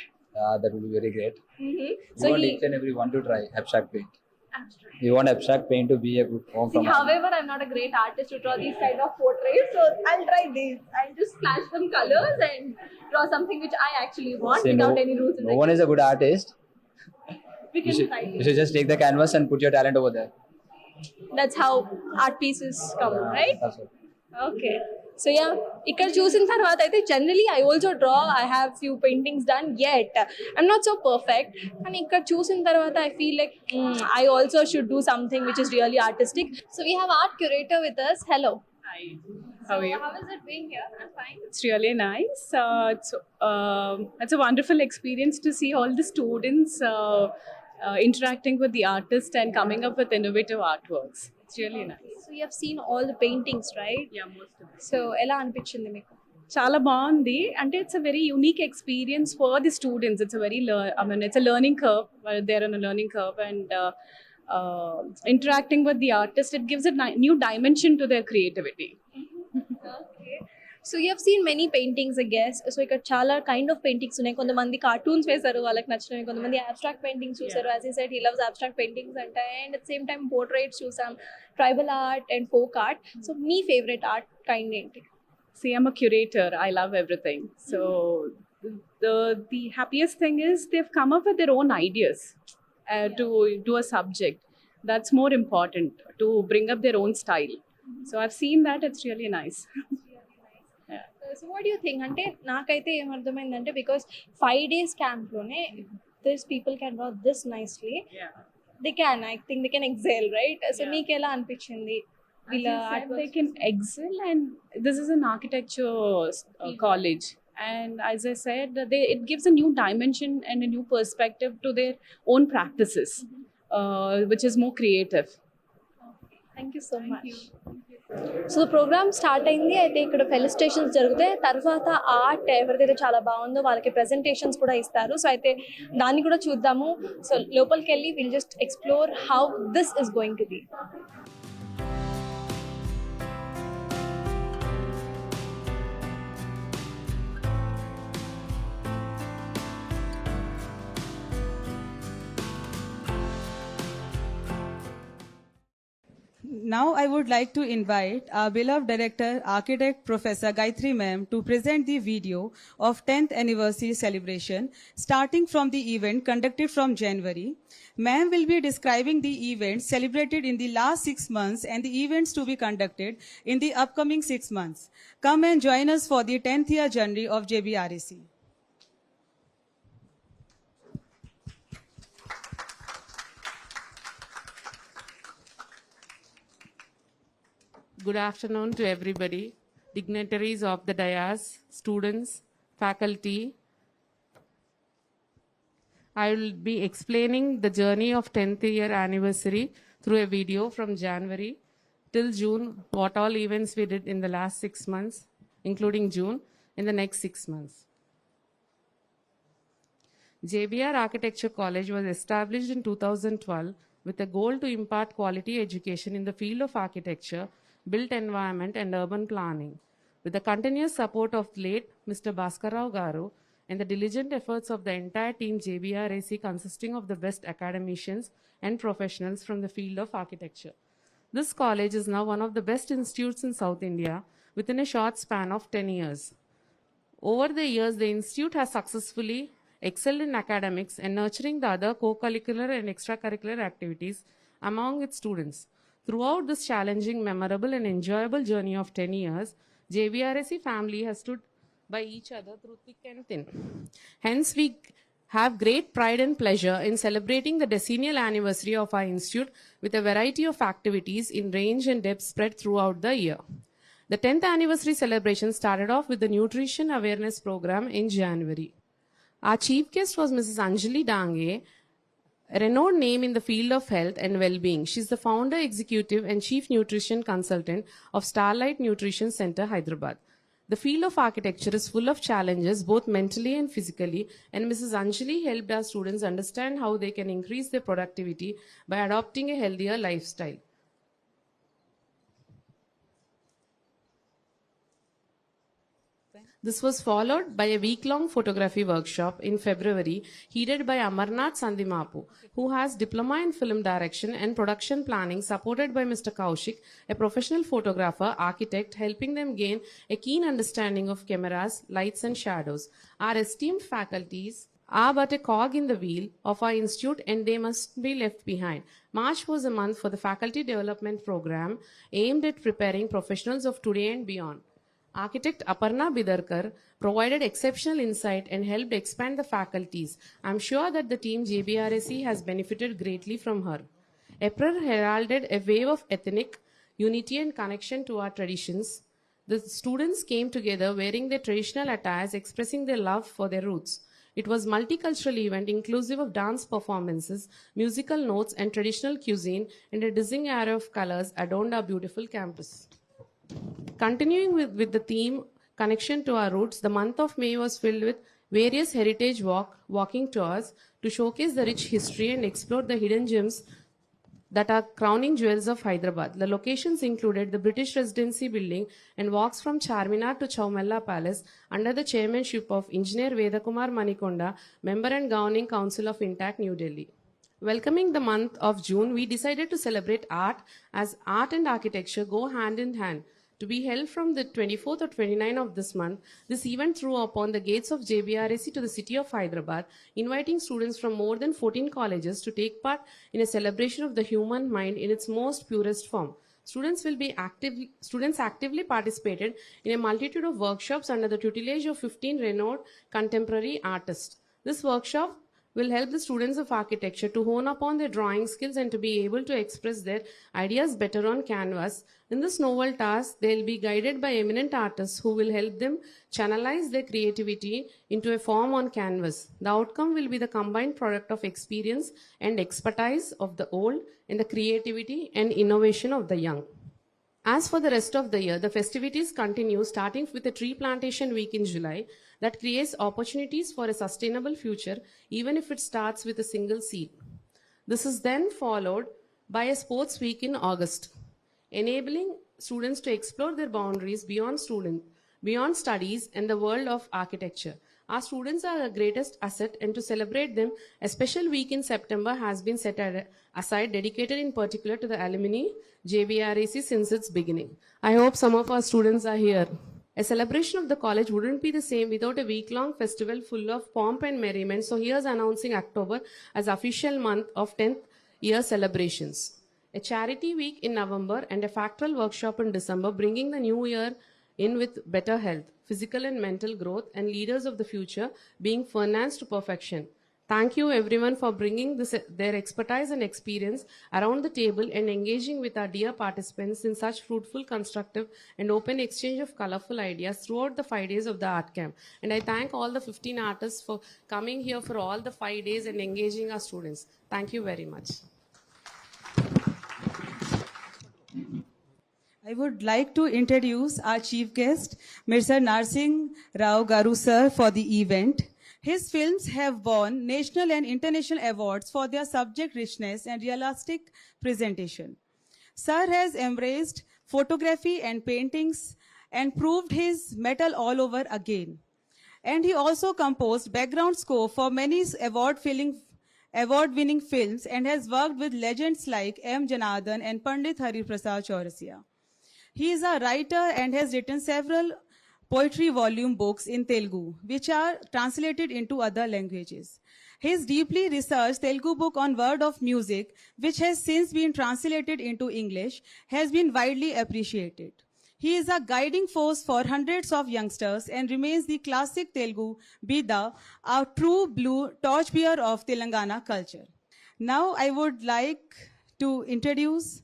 That would be very great. So We want he each and every one to try abstract paint. We want abstract paint to be a good form see. from us. However, I'm not a great artist to draw these kind of portraits, so I'll try these. I'll just splash some colors and draw something which I actually want Say without no, any rules. no one is a good artist. We You can should, try you this. should just take the canvas and put your talent over there. That's how art pieces come, right? That's it. Okay. So yeah, ఇక్కడ చూసిన తర్వాత అయితే generally I also draw. I have few paintings done yet. I'm not so perfect. And ఇక్కడ చూసిన తర్వాత I feel like I also should do something which is really artistic. So we have art curator with us. Hello. Hi. How are you? How is it being here? I'm fine. It's really nice. It's a wonderful experience to see all the students interacting with the artist and coming up with innovative artworks. It's really nice. So you have seen all the paintings, right? Yeah, most of them. So ఎలా అనిపించింది మీకు? చాలా బాగుంది అంటే it's a very unique experience for the students it's a very it's a learning curve there on a learning curve and interacting with the artist, it gives a new dimension to their creativity. Okay. So you have seen many paintings, I guess. So ఇక్కడ చాలా kind of paintings ఉన్నాయి. కొంతమంది cartoons వేశారు వాళ్ళకి నచ్చినవి, కొంతమంది abstract paintings చూసారు. As he said, he loves abstract paintings and at the same time portraits చూసాం, tribal art and folk art. So me favorite art kind ఏంటి? See, I'm a curator. I love everything. So the happiest thing is they've come up with their own ideas to do a subject. That's more important, to bring up their own style. So I've seen that. It's really nice. So what do you think? అంటే నాకైతే ఏమర్థమైందంటే because 5 days camp లోనే these people can draw this nicely. They can, I think they can excel, right? So మీకు ఎలా అనిపించింది? As I said, they can excel, and this is an architecture college. And as I said, it gives a new dimension and a new perspective to their own practices, which is more creative. Thank you so much. So programme start అయింది. అయితే ఇక్కడ felicitations జరుగుతాయి. తర్వాత art ఎవరిదైతే చాలా బాగుందో వాళ్ళకి presentations కూడా ఇస్తారు. సో అయితే దాన్ని కూడా చూద్దాము. సో లోపలికి వెళ్ళి will just explore how this is going to be. Now I would like to invite our beloved director, architect Professor Gayatri ma'am to present the video of 10th anniversary celebration starting from the event conducted from January. Ma'am will be describing the events celebrated in the last 6 months and the events to be conducted in the upcoming 6 months. Come and join us for the 10th year journey of JBRES. Good afternoon to everybody, dignitaries of the dais, students, faculty. I will be explaining the journey of 10th year anniversary through a video from January till June, what all events we did in the last 6 months, including June, in the next 6 months. JBR Architecture College was established in 2012 with a goal to impart quality education in the field of architecture, built environment and urban planning. With the continuous support of late Mr. Bhaskar Rao garu and the diligent efforts of the entire team JBRES consisting of the best academicians and professionals from the field of architecture. This college is now one of the best institutes in South India within a short span of 10 years. Over the years, the institute has successfully excelled in academics and nurturing the other co-curricular and extracurricular activities among its students. Throughout this challenging, memorable and enjoyable journey of 10 years, JBRES family has stood by each other through thick and thin. Hence, we have great pride and pleasure in celebrating the decennial anniversary of our institute with a variety of activities in range and depth spread throughout the year. The 10th anniversary celebration started off with the nutrition awareness program in January. Our chief guest was Mrs. Anjali Dange, a renowned name in the field of health and well-being. She is the founder, executive, and chief nutrition consultant of Starlight Nutrition Center, Hyderabad. The field of architecture is full of challenges, both mentally and physically, and Mrs. Anjali helped our students understand how they can increase their productivity by adopting a healthier lifestyle. This was followed by a week-long photography workshop in February, headed by Amarnath Sandimapu, who has diploma in film direction and production planning, supported by Mr. Kaushik, a professional photographer, architect, helping them gain a keen understanding of cameras, lights and shadows. Our esteemed faculties are but a cog in the wheel of our institute and they must be left behind. March was a month for the faculty development program aimed at preparing professionals of today and beyond. Architect Aparna Bidarkar provided exceptional insight and helped expand the faculties. I'm sure that the team JBRES has benefited greatly from her. April heralded a wave of ethnic unity and connection to our traditions. The students came together wearing their traditional attires, expressing their love for their roots. It was a multicultural event inclusive of dance performances, musical notes and traditional cuisine, and a dizzying array of colors adorned our beautiful campus. Continuing with the theme Connection to Our Roots, the month of May was filled with various heritage walking tours to showcase the rich history and explore the hidden gems that are crowning jewels of Hyderabad. The locations included the British Residency Building and walks from Charminar to Chaumella Palace under the chairmanship of Engineer Vedakumar Manikonda, Member and Governing Council of Intact, New Delhi. Welcoming the month of June, we decided to celebrate art as art and architecture go hand in hand. To be held from the 24th or 29th of this month, this event threw upon the gates of JBRES to the city of Hyderabad, inviting students from more than 14 colleges to take part in a celebration of the human mind in its most purest form. Students actively participated in a multitude of workshops under the tutelage of 15 renowned contemporary artists. This workshop will help the students of architecture to hone upon their drawing skills and to be able to express their ideas better on canvas. In this novel task, they will be guided by eminent artists who will help them channelize their creativity into a form on canvas. The outcome will be the combined product of experience and expertise of the old in the creativity and innovation of the young. As for the rest of the year, the festivities continue starting with a tree plantation week in July that creates opportunities for a sustainable future even if it starts with a single seed. This is then followed by a sports week in August, enabling students to explore their boundaries beyond studies and the world of architecture. Our students are our greatest asset, and to celebrate them, a special week in September has been set aside, dedicated in particular to the alumni JBRES since its beginning. I hope some of our students are here. A celebration of the college wouldn't be the same without a week-long festival full of pomp and merriment. So here's announcing October as official month of 10th year celebrations. A charity week in November and a factual workshop in December, bringing the new year in with better health, physical and mental growth, and leaders of the future being financed to perfection. Thank you everyone for bringing their expertise and experience around the table and engaging with our dear participants in such fruitful, constructive, and open exchange of colorful ideas throughout the 5 days of the art camp. And I thank all the 15 artists for coming here for all the 5 days and engaging our students. Thank you very much. I would like to introduce our chief guest, Mr. Narsingh Rao Garu sir, for the event. His films have won national and international awards for their subject richness and realistic presentation. Sir has embraced photography and paintings and proved his mettle all over again. And he also composed background score for many award-winning films and has worked with legends like M. Janardhan and Pandit Hari Prasad Chaurasia. He is a writer and has written several poetry volume books in Telugu, which are translated into other languages. His deeply researched Telugu book on word of music, which has since been translated into English, has been widely appreciated. He is a guiding force for hundreds of youngsters and remains the classic Telugu Bida, a true blue torchbearer of Telangana culture. Now I would like to introduce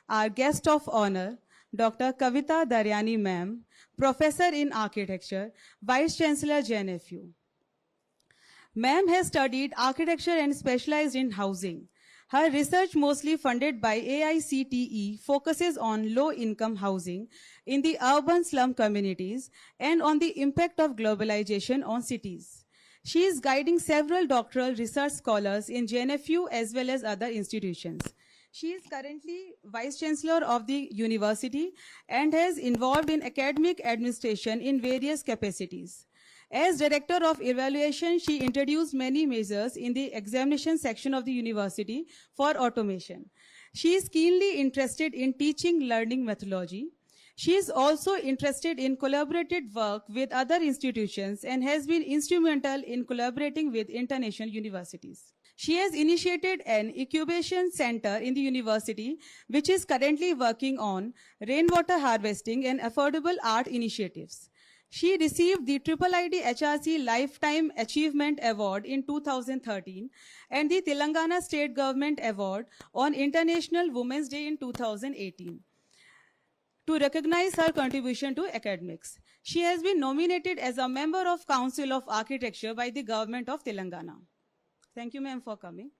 our guest of honor, Dr. Kavita Daryani ma'am, Professor in Architecture, Vice Chancellor JNFU. Ma'am has studied architecture and specialized in housing. Her research, mostly funded by AICTE, focuses on low-income housing in the urban slum communities and on the impact of globalization on cities. She is guiding several doctoral research scholars in JNFU as well as other institutions. She is currently Vice Chancellor of the university and has involved in academic administration in various capacities. As Director of Evaluation, she introduced many measures in the examination section of the university for automation. She is keenly interested in teaching learning methodology. She is also interested in collaborative work with other institutions and has been instrumental in collaborating with international universities. She has initiated an incubation center in the university, which is currently working on rainwater harvesting and affordable art initiatives. She received the IIID HRC Lifetime Achievement Award in 2013 and the Telangana State Government Award on International Women's Day in 2018 to recognize her contribution to academics. She has been nominated as a member of Council of Architecture by the Government of Telangana. Thank you, ma'am, for coming.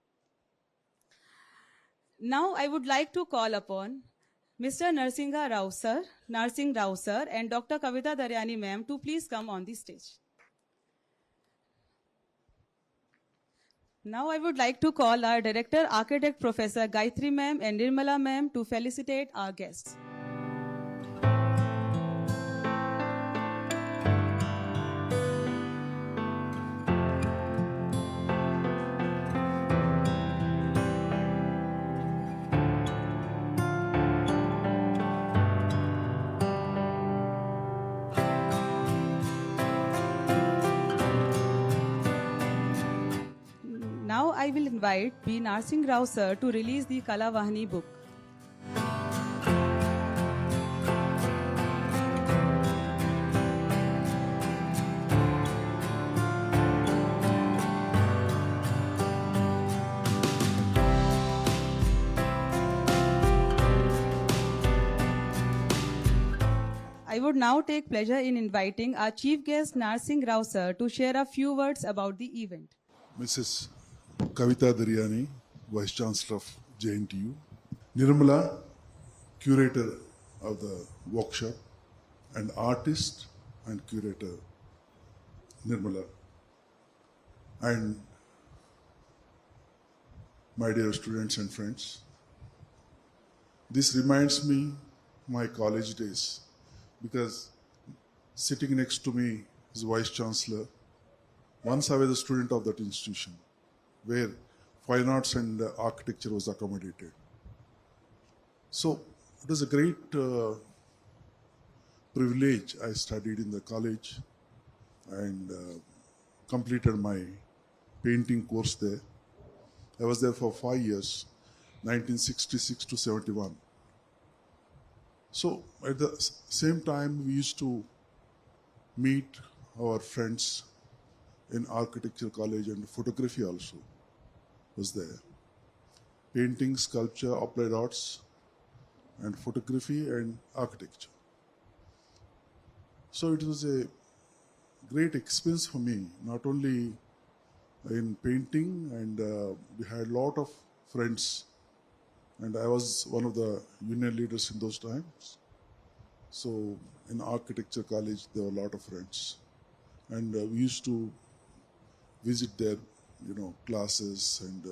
Now I would like to call upon Mr. Narsingh Rao sir, and Dr. Kavita Daryani ma'am to please come on the stage. Now I would like to call our Director, Architect Professor Gayatri ma'am and Nirmala ma'am to felicitate our guests. Now I will invite B. Narsingh Rao sir to release the KALAVAHINI book. I would now take pleasure in inviting our chief guest Narsingh Rao sir to share a few words about the event. Mrs. Kavita Daryani, Vice Chancellor of JNTU, Nirmala, curator of the workshop, and artist and curator Nirmala, and my dear students and friends. This reminds me my college days because sitting next to me is Vice Chancellor. Once I was a student of that institution where fine arts and architecture was accommodated. So it was a great privilege. I studied in the college and completed my painting course there. I was there for 5 years, 1966 to 71. So at the same time, we used to meet our friends in architecture college, and photography also was there. Painting, sculpture, applied arts, and photography and architecture. So it was a great experience for me, not only in painting, and we had a lot of friends, and I was one of the union leaders in those times. So in architecture college, there were a lot of friends, and we used to visit their, classes and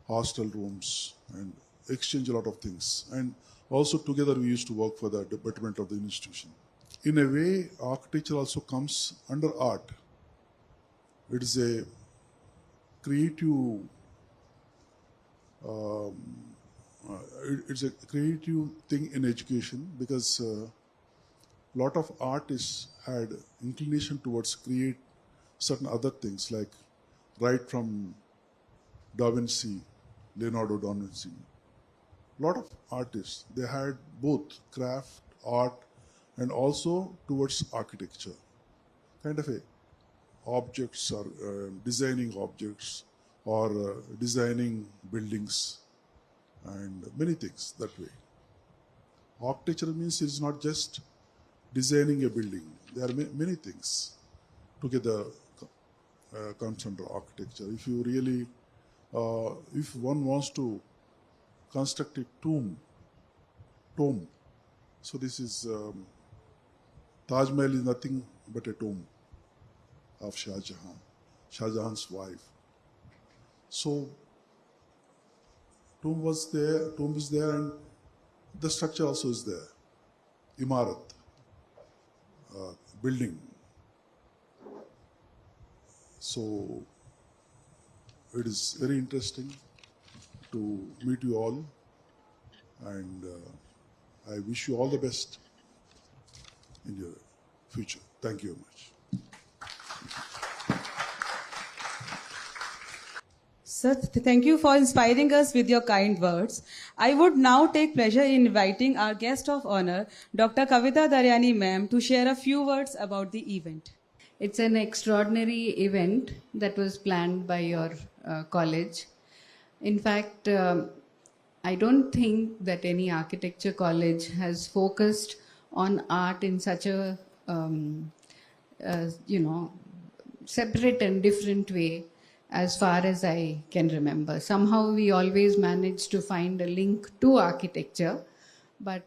hostel rooms and exchange a lot of things. And also together we used to work for the betterment of the institution. In a way, architecture also comes under art. It is a creative, it's a creative thing in education, because a lot of artists had inclination towards create certain other things, like right from Da Vinci, Leonardo da Vinci. A lot of artists, they had both craft, art, and also towards architecture. Kind of a objects or designing objects or designing buildings and many things that way. Architecture means it's not just designing a building. There are many things together comes under architecture. If you really, if one wants to construct a tomb, so this is, Taj Mahal is nothing but a tomb of Shah Jahan, Shah Jahan's wife. So tomb is there, and the structure also is there. Imarat, building. So it is very interesting to meet you all, and I wish you all the best in your future. Thank you very much. Sir, thank you for inspiring us with your kind words. I would now take pleasure in inviting our guest of honor, Dr. Kavita Daryani ma'am, to share a few words about the event. It's an extraordinary event that was planned by your college. In fact, I don't think that any architecture college has focused on art in such a, separate and different way as far as I can remember. Somehow we always manage to find a link to architecture, but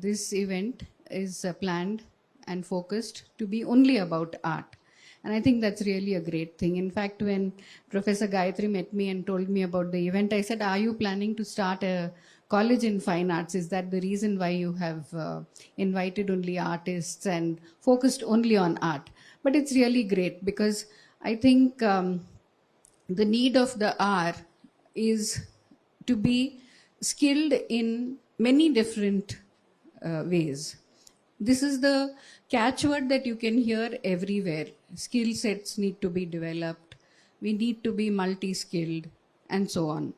this event is planned and focused to be only about art. And I think that's really a great thing. In fact, when Professor Gayatri met me and told me about the event, I said, are you planning to start a college in fine arts? Is that the reason why you have invited only artists and focused only on art? But it's really great, because I think the need of the hour is to be skilled in many different ways. This is the catchword that you can hear everywhere. Skill sets need to be developed. We need to be multi-skilled and so on.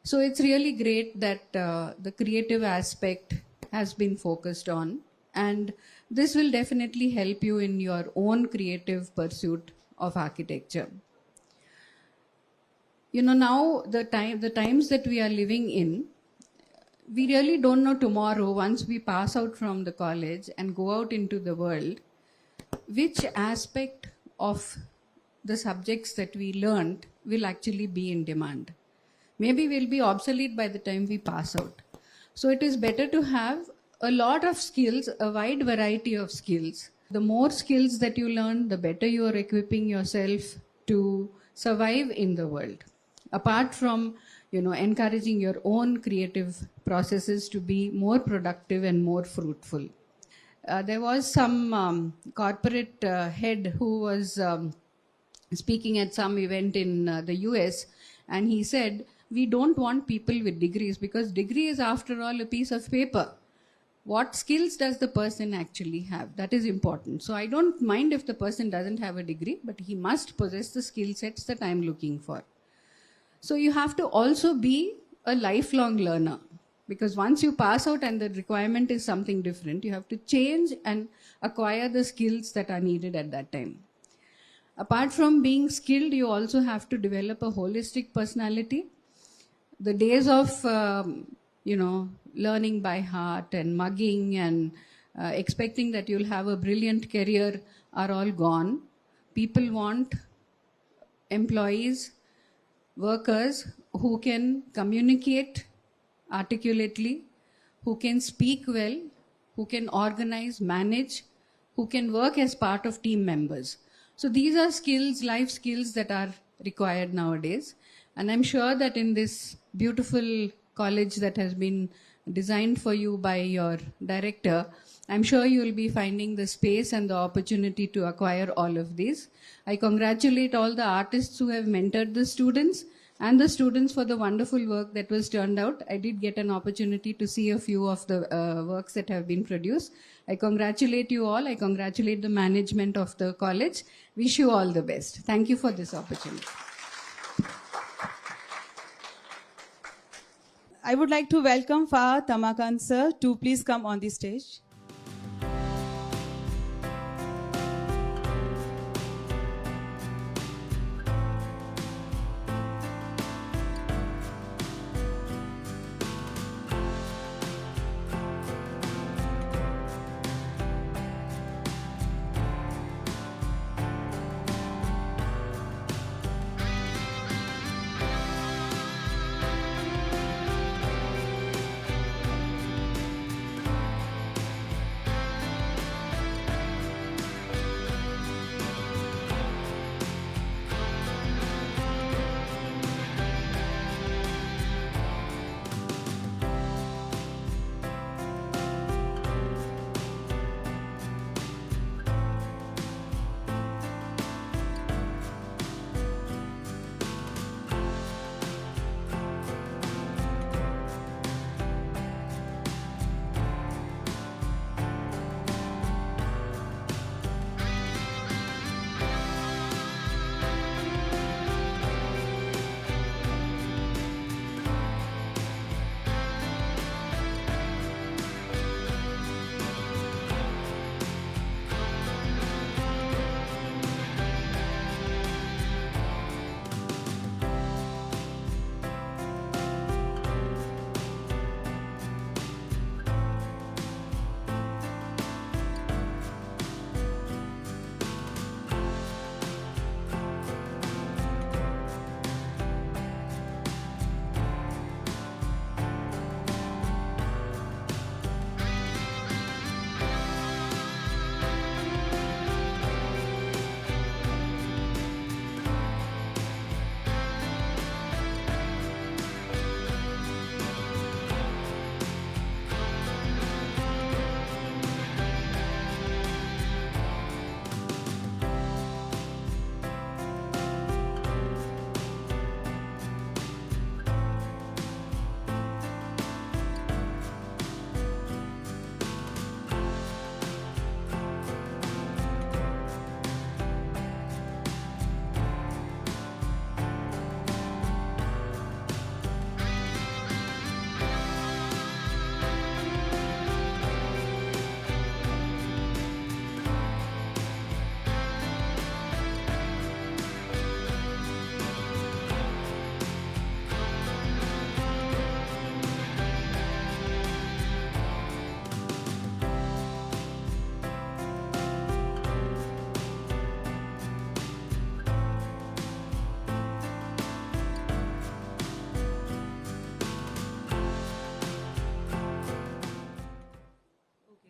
So it's really great that the creative aspect has been focused on, and this will definitely help you in your own creative pursuit of architecture. Now the times that we are living in, we really don't know tomorrow, once we pass out from the college and go out into the world, which aspect of the subjects that we learned will actually be in demand. Maybe we'll be obsolete by the time we pass out. So it is better to have a lot of skills, a wide variety of skills. The more skills that you learn, the better you are equipping yourself to survive in the world. Apart from, encouraging your own creative processes to be more productive and more fruitful. There was some corporate head who was speaking at some event in the US, and he said, we don't want people with degrees because degree is after all a piece of paper. What skills does the person actually have? That is important. So I don't mind if the person doesn't have a degree, but he must possess the skill sets that I'm looking for. So you have to also be a lifelong learner, because once you pass out and the requirement is something different, you have to change and acquire the skills that are needed at that time. Apart from being skilled, you also have to develop a holistic personality. The days of, learning by heart and mugging and expecting that you'll have a brilliant career are all gone. People want employees, workers who can communicate articulately, who can speak well, who can organize, manage, who can work as part of team members. So these are skills, life skills that are required nowadays. And I'm sure that in this beautiful college that has been designed for you by your director, I'm sure you will be finding the space and the opportunity to acquire all of these. I congratulate all the artists who have mentored the students and the students for the wonderful work that was turned out. I did get an opportunity to see a few of the works that have been produced. I congratulate you all. I congratulate the management of the college. Wish you all the best. Thank you for this opportunity. I would like to welcome Fa Tamakan sir to please come on the stage.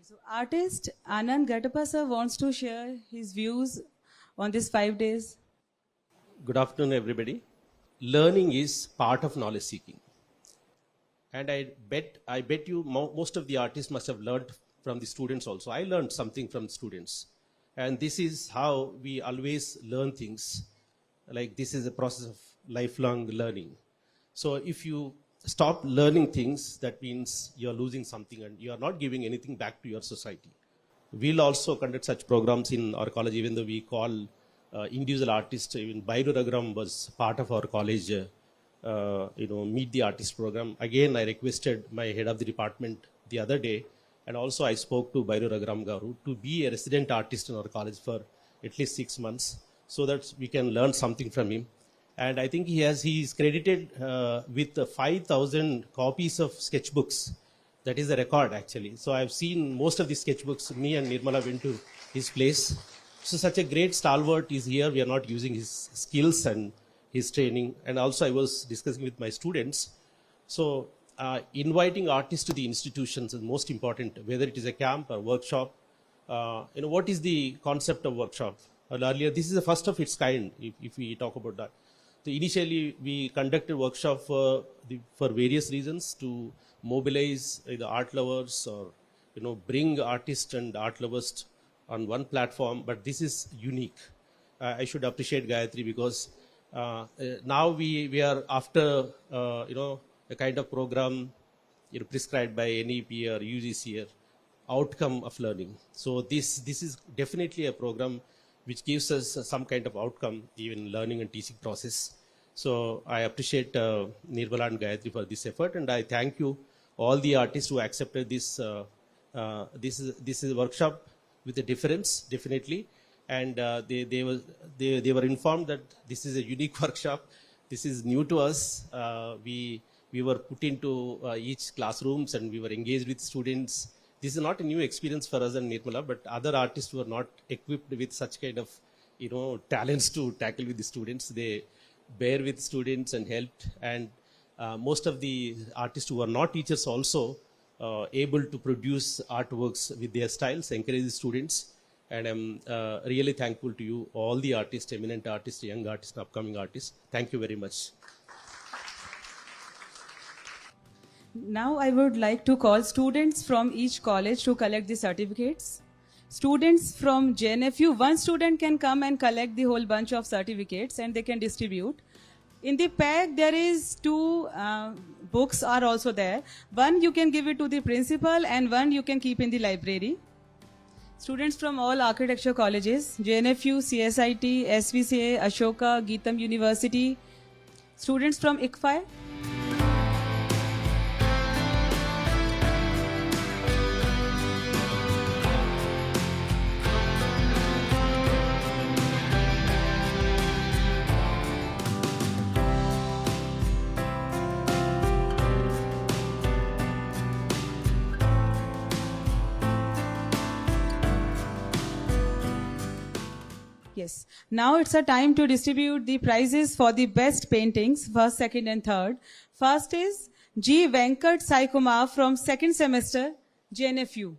So artist Anand Gatapasa wants to share his views on these 5 days. Good afternoon, everybody. Learning is part of knowledge seeking. And I bet you most of the artists must have learned from the students also. I learned something from students. And this is how we always learn things. Like this is a process of lifelong learning. So if you stop learning things, that means you're losing something and you're not giving anything back to your society. We'll also conduct such programs in our college, even though we call individual artists. Even Bairu Raghuram was part of our college, Meet the Artist program. Again, I requested my head of the department the other day, and also I spoke to Bairu Raghuram Garu to be a resident artist in our college for at least 6 months, so that we can learn something from him. And I think he is credited with 5,000 copies of sketchbooks. That is a record, actually. So I've seen most of the sketchbooks. Me and Nirmala went to his place. So such a great stalwart is here. We are not using his skills and his training. And also I was discussing with my students. So inviting artists to the institutions is most important, whether it is a camp or workshop. What is the concept of workshop? Earlier, this is the first of its kind, if we talk about that. So initially, we conducted workshop for various reasons, to mobilize the art lovers, or bring artists and art lovers on one platform. But this is unique. I should appreciate Gayatri, because now we are after a kind of program prescribed by NEP or UGC, or outcome of learning. So this is definitely a program which gives us some kind of outcome, even learning and teaching process. So I appreciate Nirmala and Gayatri for this effort, and I thank you, all the artists who accepted this. This is a workshop with a difference, definitely, and they were informed that this is a unique workshop. This is new to us. We were put into each classrooms, and we were engaged with students. This is not a new experience for us and Nirmala, but other artists were not equipped with such kind of talents to tackle with the students. They bear with students and helped, and most of the artists who are not teachers also able to produce artworks with their styles, encourage the students. And I'm really thankful to you, all the artists, eminent artists, young artists, upcoming artists. Thank you very much. Now I would like to call students from each college to collect the certificates. Students from JNFU, one student can come and collect the whole bunch of certificates, and they can distribute. In the pack, there is 2 books are also there. One you can give it to the principal, and one you can keep in the library. Students from all architecture colleges, JNFU, CSIT, SVCA, Ashoka, Geetam University. Students from ICFI. Yes. Now it's a time to distribute the prizes for the best paintings, first, second, and third. First is G. Venkat Sai Kumar from second semester, JNFU.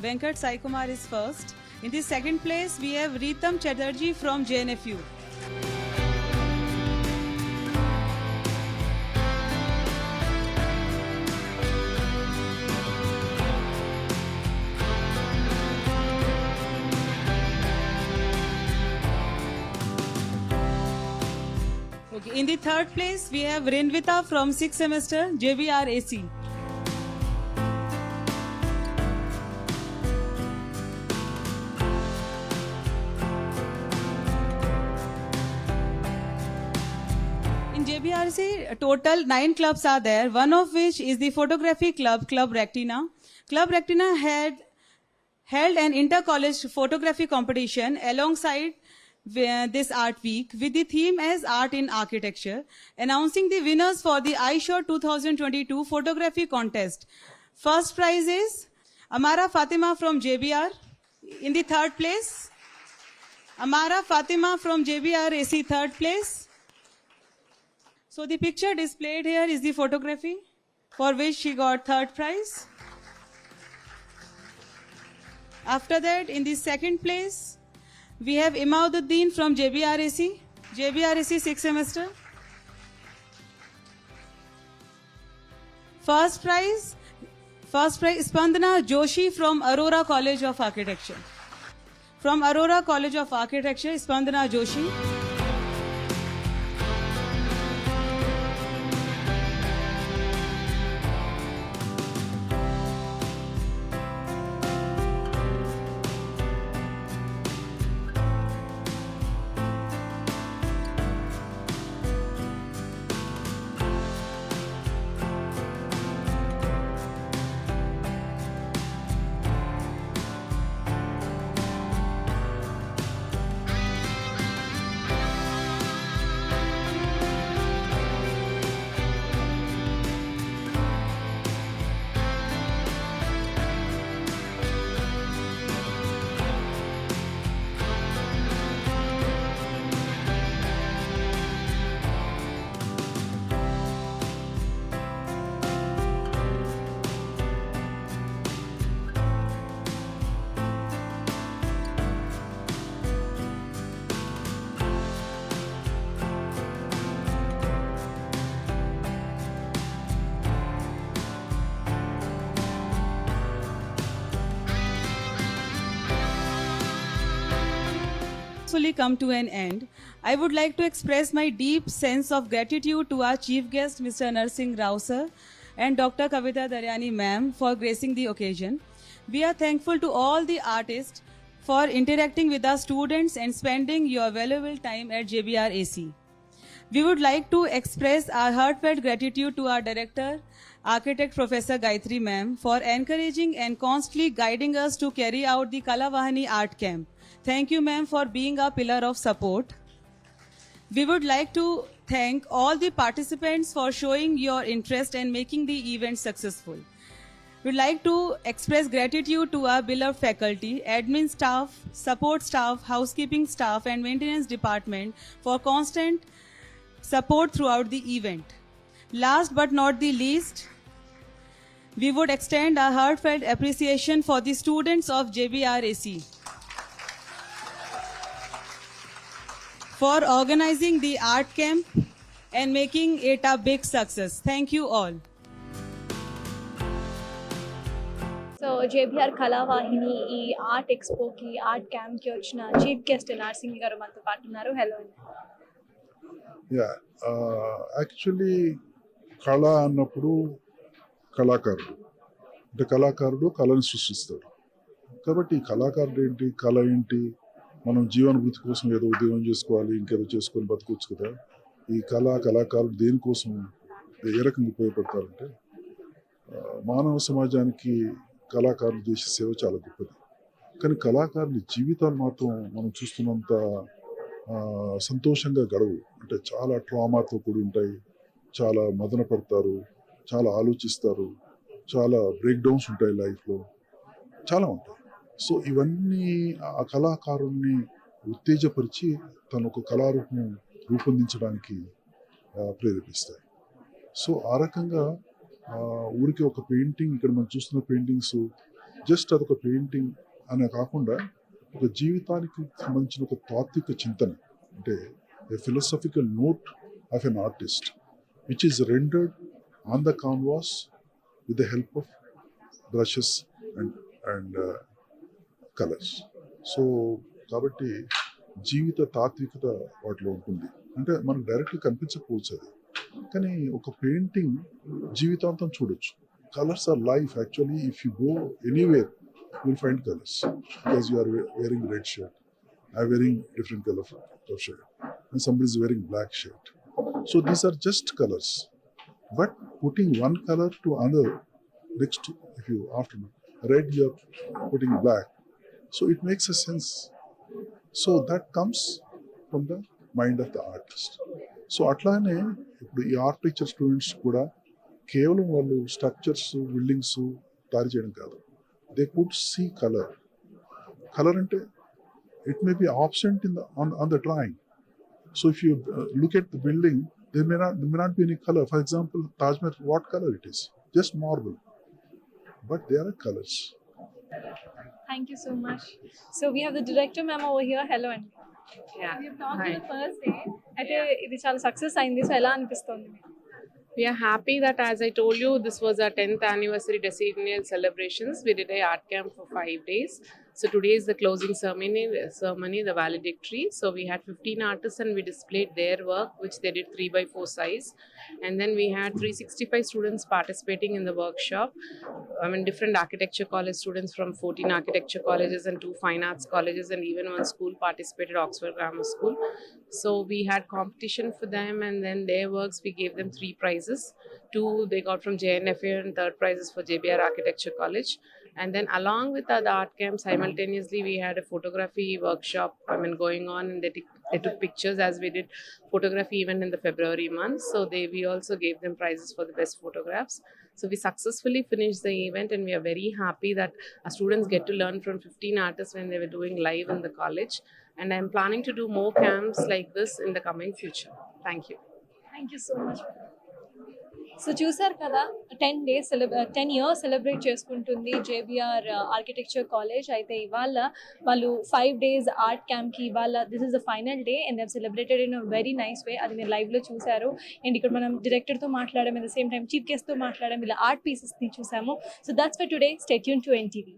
Venkat Sai Kumar is first. In the second place, we have Ritam Chatterjee from JNFU. Okay. In the third place, we have Rinvita from 6th semester, JBR AC. JBRC, total 9 clubs are there, one of which is the photography club, Club Rectina. Club Rectina had held an inter-college photography competition alongside this art week with the theme as Art in Architecture, announcing the winners for the iShot 2022 photography contest. First prize is Amara Fatima from JBR in the third place. Amara Fatima from JBR AC third place. So the picture displayed here is the photography for which she got third prize. After that, in the second place, we have Imaududdin from JBRAC, JBRAC 6th semester. First prize, Spandana Joshi from Aurora College of Architecture. From Aurora College of Architecture, Spandana Joshi. Come to an end, I would like to express my deep sense of gratitude to our chief guest, Mr. Narsingh Rao sir, and Dr. Kavita Daryani ma'am for gracing the occasion. We are thankful to all the artists for interacting with our students and spending your valuable time at JBR AC. We would like to express our heartfelt gratitude to our director, Architect Professor Gayatri ma'am, for encouraging and constantly guiding us to carry out the KALAVAHINI art camp. Thank you, ma'am, for being a pillar of support. We would like to thank all the participants for showing your interest and making the event successful. We'd like to express gratitude to our beloved faculty, admin staff, support staff, housekeeping staff, and maintenance department for constant support throughout the event. Last but not the least, we would extend our heartfelt appreciation for the students of JBRAC for organizing the art camp and making it a big success. Thank you all. So JBR Kalavahini ఈ art ఎక్స్పోకి art క్యాంప్కి వచ్చిన chief guest nursing గారు మనతో పాటు ఉన్నారు. Hello అండి. Actually కళ అన్నప్పుడు కళాకారుడు అంటే కళాకారుడు కళను సృష్టిస్తాడు. కాబట్టి ఈ కళాకారుడు ఏంటి, కళ ఏంటి, మనం జీవనభృతి కోసం ఏదో ఉద్యోగం చేసుకోవాలి, ఇంకేదో చేసుకొని బతకొచ్చు కదా. ఈ కళాకారుడు దేనికోసం ఏ రకంగా ఉపయోగపడతారంటే మానవ సమాజానికి కళాకారులు చేసే సేవ చాలా గొప్పది. కానీ కళాకారుల జీవితాలు మాత్రం మనం చూస్తున్నంత సంతోషంగా గడవు. అంటే చాలా ట్రామాతో కూడి ఉంటాయి, చాలా మదన పడతారు, చాలా ఆలోచిస్తారు, చాలా బ్రేక్ డౌన్స్ ఉంటాయి లైఫ్లో, చాలా ఉంటాయి. సో ఇవన్నీ ఆ కళాకారుణ్ణి ఉత్తేజపరిచి తన ఒక కళారూపం రూపొందించడానికి ప్రేరేపిస్తాయి. సో ఆ రకంగా ఊరికి ఒక పెయింటింగ్, ఇక్కడ మనం చూస్తున్న పెయింటింగ్స్ జస్ట్ అదొక పెయింటింగ్ అనే కాకుండా ఒక జీవితానికి సంబంధించిన ఒక తాత్విక చింతన, అంటే a philosophical note of an artist which is rendered on the canvas with the help of brushes and colours. So కాబట్టి జీవిత తాత్వికత వాటిలో ఉంటుంది. అంటే మనకు డైరెక్ట్గా కనిపించకపోవచ్చు అది, కానీ ఒక పెయింటింగ్ జీవితాంతం చూడొచ్చు. Colours are life. Actually if you go anywhere you will find colours because you are wearing red shirt, I wearing different color of shirt, and somebody is wearing black shirt. So these are just colors, but putting one color to another, next to, if you after red you are putting black, so it makes a sense. So that comes from the mind of the artist. So అట్లానే ఇప్పుడు ఈ architecture students కూడా కేవలం వాళ్ళు structures buildings తయారు చేయడం కాదు, they could see colour. Colour అంటే it may be absent in the on the drawing. So if you look at the building, there may not be any color. For example, Taj Mahal, what color it is? Just marble, but there are colors. Thank you so much. So we have the director ma'am over here. Hello and Yeah. we have talked Hi. on the first day. అయితే ఇది చాలా success అయింది. So ఎలా అనిపిస్తుంది మీకు? We are happy that, as I told you, this was our 10th anniversary decennial celebrations. We did a art camp for 5 days. So today is the closing ceremony, the valedictory. So we had 15 artists and we displayed their work, which they did 3x4 size. And then we had 365 students participating in the workshop. I mean, different architecture college students from 14 architecture colleges and 2 fine arts colleges, and even one school participated, Oxford Grammar School. So we had competition for them, and then their works, we gave them 3 prizes. 2 they got from JNFA and 3rd prizes for JBR Architecture College. And then along with the art camp, simultaneously we had a photography workshop going on, and they took pictures as we did photography even in the February month. So we also gave them prizes for the best photographs. So we successfully finished the event, and we are very happy that our students get to learn from 15 artists when they were doing live in the college. And I'm planning to do more camps like this in the coming future. Thank you. Thank you so much. So చూసారు కదా, 10 years celebrate చేసుకుంటుంది JBR architecture college. అయితే ఇవాళ వాళ్ళు 5 days art క్యాంప్కి ఇవాళ this is the final day and they celebrated in a very nice way. అది మీరు లైవ్లో చూసారు. అండ్ ఇక్కడ మనం డైరెక్టర్తో మాట్లాడాం, at the same time chief గెస్ట్తో మాట్లాడాం, ఇలా ఆర్ట్ పీసెస్ని చూసాము. So that's for today. Stay tune to NTV.